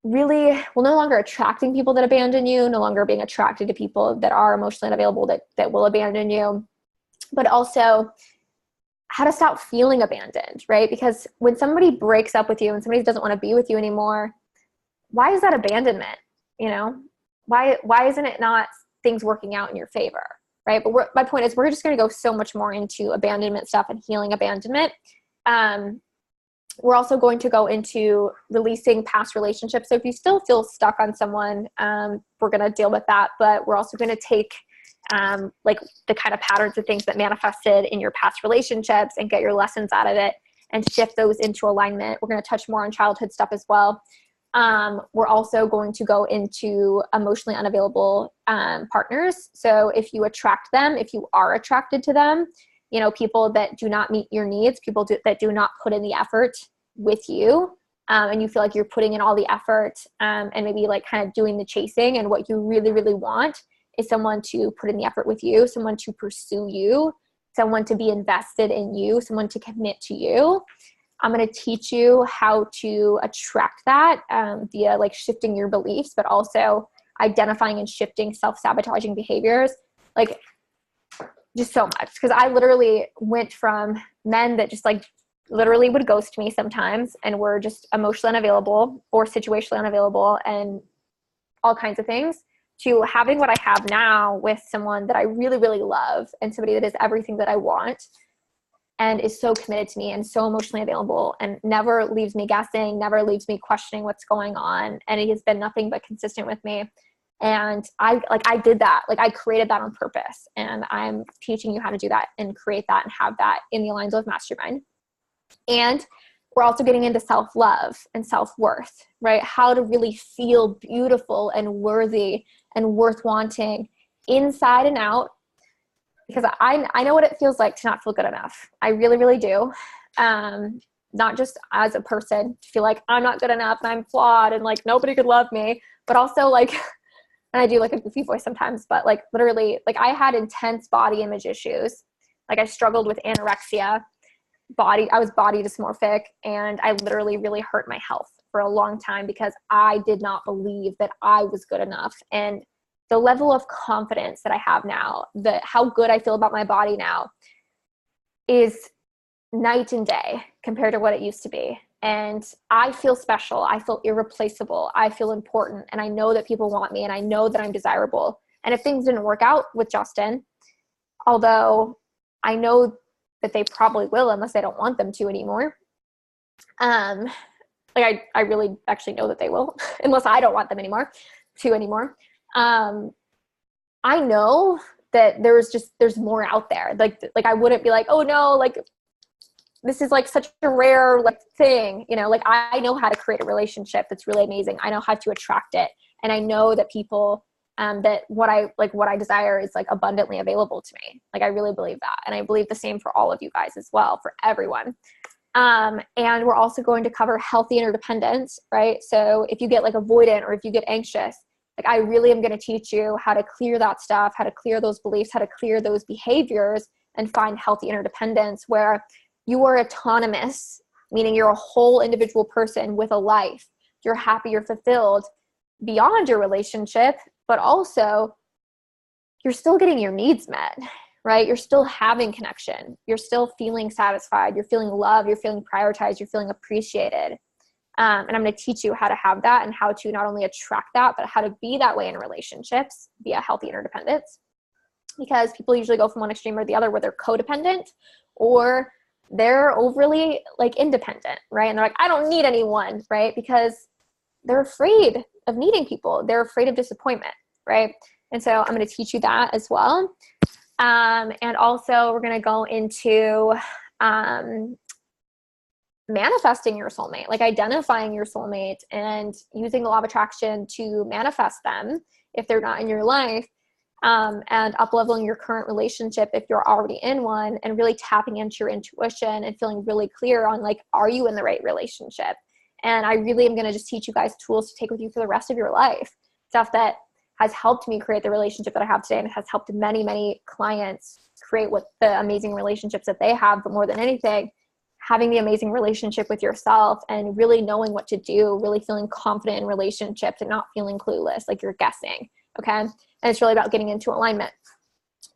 really, well, no longer attracting people that abandon you, no longer being attracted to people that are emotionally unavailable, that will abandon you, but also how to stop feeling abandoned, right? Because when somebody breaks up with you and somebody doesn't want to be with you anymore, why is that abandonment? You know, why isn't it not things working out in your favor, right? But my point is, we're just going to go so much more into abandonment stuff and healing abandonment. We're also going to go into releasing past relationships. So if you still feel stuck on someone, we're going to deal with that. But we're also going to take like the kind of patterns of things that manifested in your past relationships and get your lessons out of it and shift those into alignment. We're going to touch more on childhood stuff as well. We're also going to go into emotionally unavailable partners. So if you attract them, if you are attracted to them, you know, people that do not meet your needs, that do not put in the effort with you, and you feel like you're putting in all the effort, and maybe like kind of doing the chasing, and what you really, really want is someone to put in the effort with you, someone to pursue you, someone to be invested in you, someone to commit to you. I'm going to teach you how to attract that via like shifting your beliefs, but also identifying and shifting self-sabotaging behaviors. Like, just so much, because I literally went from men that just like literally would ghost me sometimes and were just emotionally unavailable or situationally unavailable and all kinds of things, to having what I have now with someone that I really, really love, and somebody that is everything that I want and is so committed to me and so emotionally available and never leaves me guessing, never leaves me questioning what's going on. And he has been nothing but consistent with me. And I did that. Like, I created that on purpose, and I'm teaching you how to do that and create that and have that in the Aligns Love Mastermind. And we're also getting into self-love and self-worth, right? How to really feel beautiful and worthy and worth wanting inside and out, because I know what it feels like to not feel good enough. I really, really do. Not just as a person to feel like I'm not good enough and I'm flawed and like nobody could love me, but also like, and I do like a goofy voice sometimes, but like literally, like I had intense body image issues. Like I struggled with anorexia, I was body dysmorphic, and I literally really hurt my health for a long time because I did not believe that I was good enough. And the level of confidence that I have now, how good I feel about my body now, is night and day compared to what it used to be. And I feel special. I feel irreplaceable. I feel important. And I know that people want me, and I know that I'm desirable. And if things didn't work out with Justin, although I know that they probably will unless I don't want them to anymore. Like I really actually know that they will unless I don't want them anymore. I know that there's more out there. Like I wouldn't be like, oh no, like this is like such a rare like thing, you know, like I know how to create a relationship that's really amazing. I know how to attract it. And I know that people, that what I desire is like abundantly available to me. Like I really believe that. And I believe the same for all of you guys as well, for everyone. And we're also going to cover healthy interdependence, right? So if you get like avoidant or if you get anxious, like I really am going to teach you how to clear that stuff, how to clear those beliefs, how to clear those behaviors and find healthy interdependence where you are autonomous, meaning you're a whole individual person with a life. You're happy, you're fulfilled beyond your relationship, but also you're still getting your needs met, right? You're still having connection. You're still feeling satisfied. You're feeling loved. You're feeling prioritized. You're feeling appreciated. And I'm going to teach you how to have that and how to not only attract that, but how to be that way in relationships via healthy interdependence. Because people usually go from one extreme or the other where they're codependent or they're overly like independent, right? And they're like, I don't need anyone, right? Because they're afraid of needing people. They're afraid of disappointment, right? And so I'm going to teach you that as well. And also we're going to go into manifesting your soulmate, like identifying your soulmate and using the law of attraction to manifest them if they're not in your life, and up-leveling your current relationship if you're already in one, and really tapping into your intuition and feeling really clear on like, are you in the right relationship? And I really am going to just teach you guys tools to take with you for the rest of your life. stuff that has helped me create the relationship that I have today, and has helped many, many clients create what the amazing relationships that they have. But more than anything, having the amazing relationship with yourself and really knowing what to do, really feeling confident in relationships and not feeling clueless, like you're guessing. Okay. And it's really about getting into alignment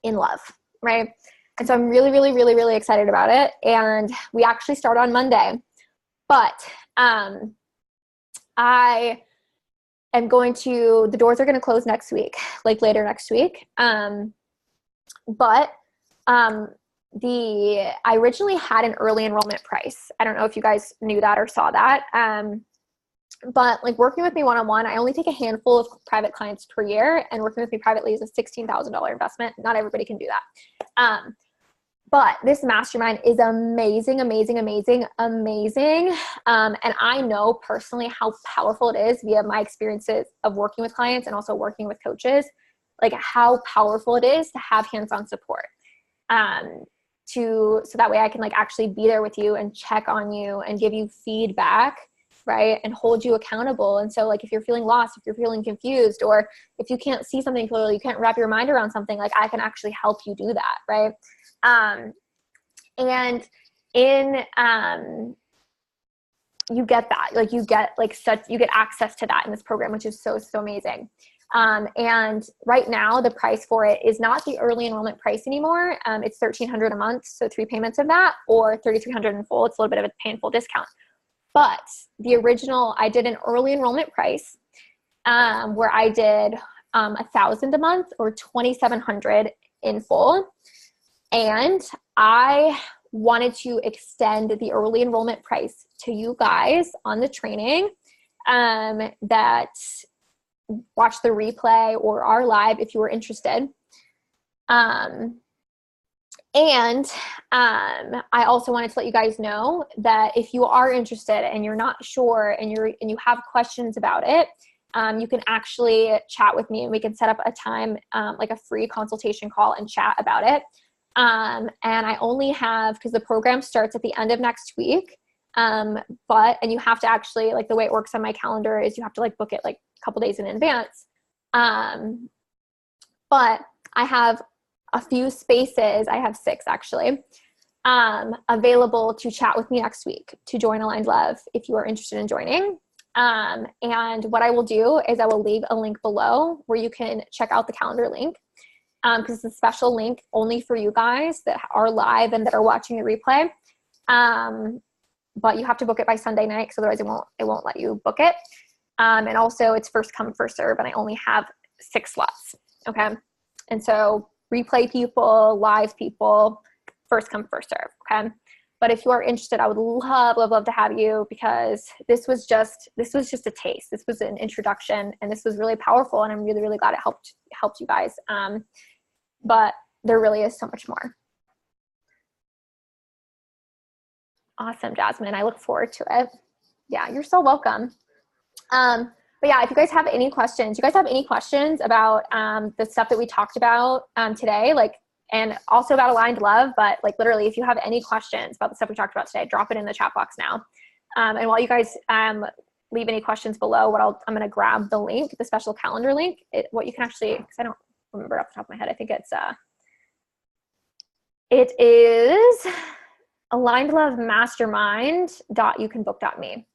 in love. Right. And so I'm really, really, really, really excited about it. And we actually start on Monday, but, I am going to, the doors are going to close next week, like later next week. I originally had an early enrollment price. I don't know if you guys knew that or saw that. But like working with me one-on-one, I only take a handful of private clients per year, and working with me privately is a $16,000 investment. Not everybody can do that. But this mastermind is amazing, amazing, amazing, amazing. And I know personally how powerful it is via my experiences of working with clients and also working with coaches, like how powerful it is to have hands-on support. So that way I can like actually be there with you and check on you and give you feedback, right? And hold you accountable. And so like, if you're feeling lost, if you're feeling confused, or if you can't see something clearly, you can't wrap your mind around something, like I can actually help you do that. Right. And you get that, like you get access to that in this program, which is so, so amazing. And right now the price for it is not the early enrollment price anymore. It's $1,300 a month. So 3 payments of that, or $3,300 in full. It's a little bit of a painful discount, but the original, I did an early enrollment price, where I did, $1,000 a month or $2,700 in full. And I wanted to extend the early enrollment price to you guys on the training, that watch the replay or are live if you were interested. And I also wanted to let you guys know that if you are interested and you're not sure and you have questions about it, you can actually chat with me and we can set up a time, like a free consultation call, and chat about it. And I only have, because the program starts at the end of next week. And you have to actually, like the way it works on my calendar is you have to like book it like a couple days in advance. But I have a few spaces. I have 6 actually, available to chat with me next week to join Aligned Love if you are interested in joining. And what I will do is I will leave a link below where you can check out the calendar link. Because it's a special link only for you guys that are live and that are watching the replay. But you have to book it by Sunday night, because otherwise it won't let you book it. And also it's first come, first serve, and I only have 6 slots. Okay. And so replay people, live people, first come, first serve. Okay. But if you are interested, I would love, love, love to have you, because this was just a taste. This was an introduction, and this was really powerful. And I'm really, really glad it helped you guys. But there really is so much more. Awesome, Jasmine. I look forward to it. Yeah, you're so welcome. But yeah, if you guys have any questions, about the stuff that we talked about today, like, and also about Aligned Love, but like literally, if you have any questions about the stuff we talked about today, drop it in the chat box now. And while you guys leave any questions below, I'm going to grab the link, the special calendar link. What you can actually, because I don't remember off the top of my head, I think it is alignedlovemastermind.youcanbook.me.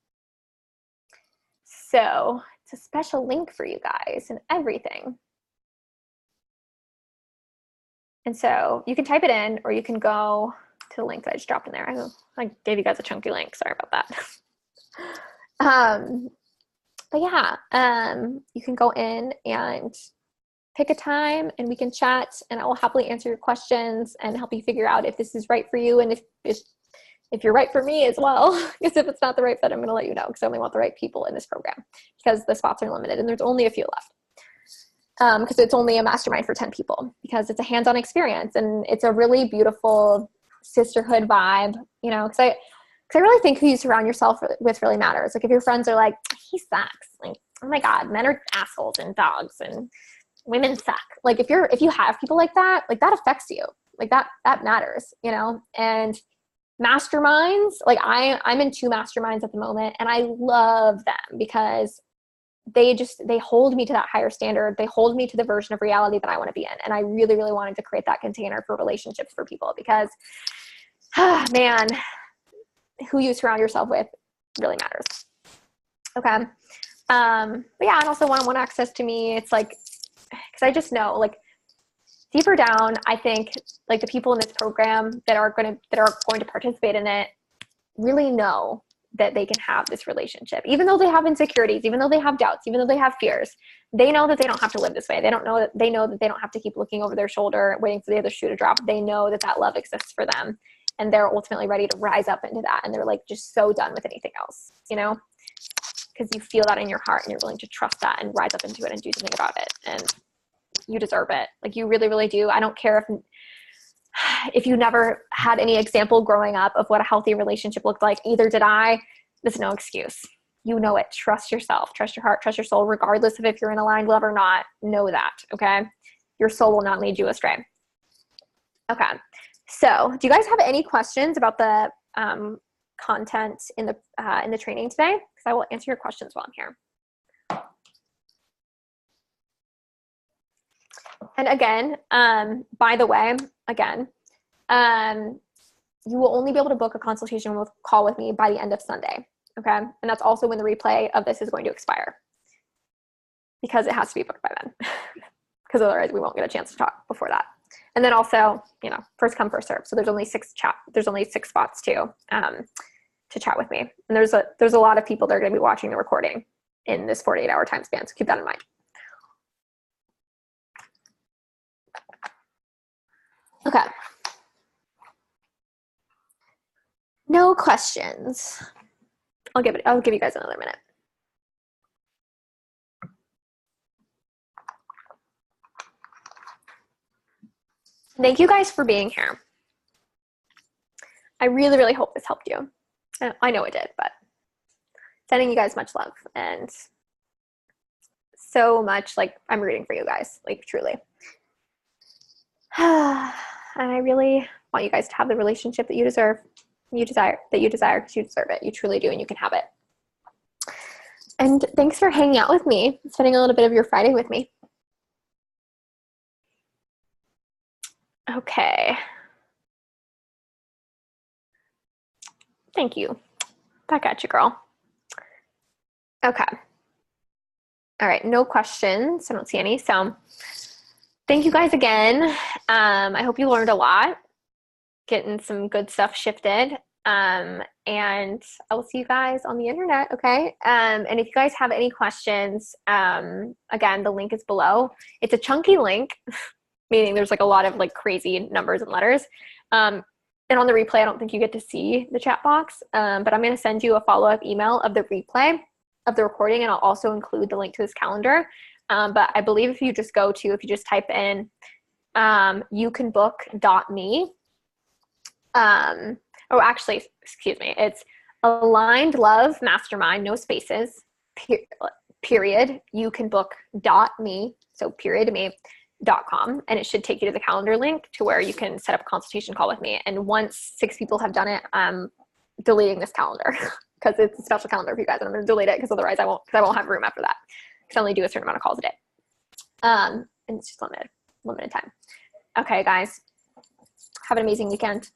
So it's a special link for you guys and everything. And so you can type it in, or you can go to the link that I just dropped in there. I gave you guys a chunky link. Sorry about that. But yeah, you can go in and pick a time and we can chat, and I will happily answer your questions and help you figure out if this is right for you, and if you're right for me as well. Because if it's not the right fit, I'm going to let you know, because I only want the right people in this program, because the spots are limited and there's only a few left. Because it's only a mastermind for 10 people, because it's a hands-on experience and it's a really beautiful sisterhood vibe, you know, because I really think who you surround yourself with really matters. Like if your friends are like, he sucks, like, oh my God, men are assholes and dogs and women suck. Like if you have people like that affects you, like that matters, you know. And masterminds, like I'm in 2 masterminds at the moment, and I love them because they hold me to that higher standard. They hold me to the version of reality that I want to be in. And I really, really wanted to create that container for relationships for people because, man, who you surround yourself with really matters. Okay. But yeah, and also one-on-one access to me. It's like, cause I just know like deeper down, I think like the people in this program that are going to participate in it really know that they can have this relationship, even though they have insecurities, even though they have doubts, even though they have fears. They know that they don't have to live this way. They know that they don't have to keep looking over their shoulder, waiting for the other shoe to drop. They know that that love exists for them, and they're ultimately ready to rise up into that. And they're like just so done with anything else, you know, because you feel that in your heart and you're willing to trust that and rise up into it and do something about it. And you deserve it. Like you really, really do. I don't care if you never had any example growing up of what a healthy relationship looked like. Either did I. There's no excuse. You know it. Trust yourself, trust your heart, trust your soul, regardless of if you're in aligned love or not. Know that. Okay. Your soul will not lead you astray. Okay. So do you guys have any questions about the content in the training today? Because I will answer your questions while I'm here. And again, by the way, again, you will only be able to book a consultation call with me by the end of Sunday. Okay. And that's also when the replay of this is going to expire, because it has to be booked by then, because otherwise we won't get a chance to talk before that. And then also, you know, first come, first serve. So there's only six spots to chat with me. And there's a lot of people that are going to be watching the recording in this 48-hour time span. So keep that in mind. Okay. No questions. I'll give you guys another minute. Thank you guys for being here. I really, really hope this helped you. I know it did, but sending you guys much love and so much, like, I'm rooting for you guys, like, truly. And I really want you guys to have the relationship that you desire, because you deserve it. You truly do, and you can have it. And thanks for hanging out with me, spending a little bit of your Friday with me. Okay. Thank you. Back at you, girl. Okay. All right, no questions. I don't see any. So thank you guys again. I hope you learned a lot, getting some good stuff shifted. And I will see you guys on the internet, okay? And if you guys have any questions, again, the link is below. It's a chunky link, meaning there's like a lot of like crazy numbers and letters. And on the replay, I don't think you get to see the chat box, but I'm gonna send you a follow-up email of the replay of the recording, and I'll also include the link to this calendar. But I believe if you just type in youcanbook.me, oh, actually, excuse me. It's Aligned Love Mastermind, no spaces, period, youcanbook.me, so period me.com, and it should take you to the calendar link to where you can set up a consultation call with me. And once 6 people have done it, I'm deleting this calendar because it's a special calendar for you guys, and I'm going to delete it because otherwise I won't have room after that, because I only do a certain amount of calls a day. And it's just limited time. Okay, guys, have an amazing weekend.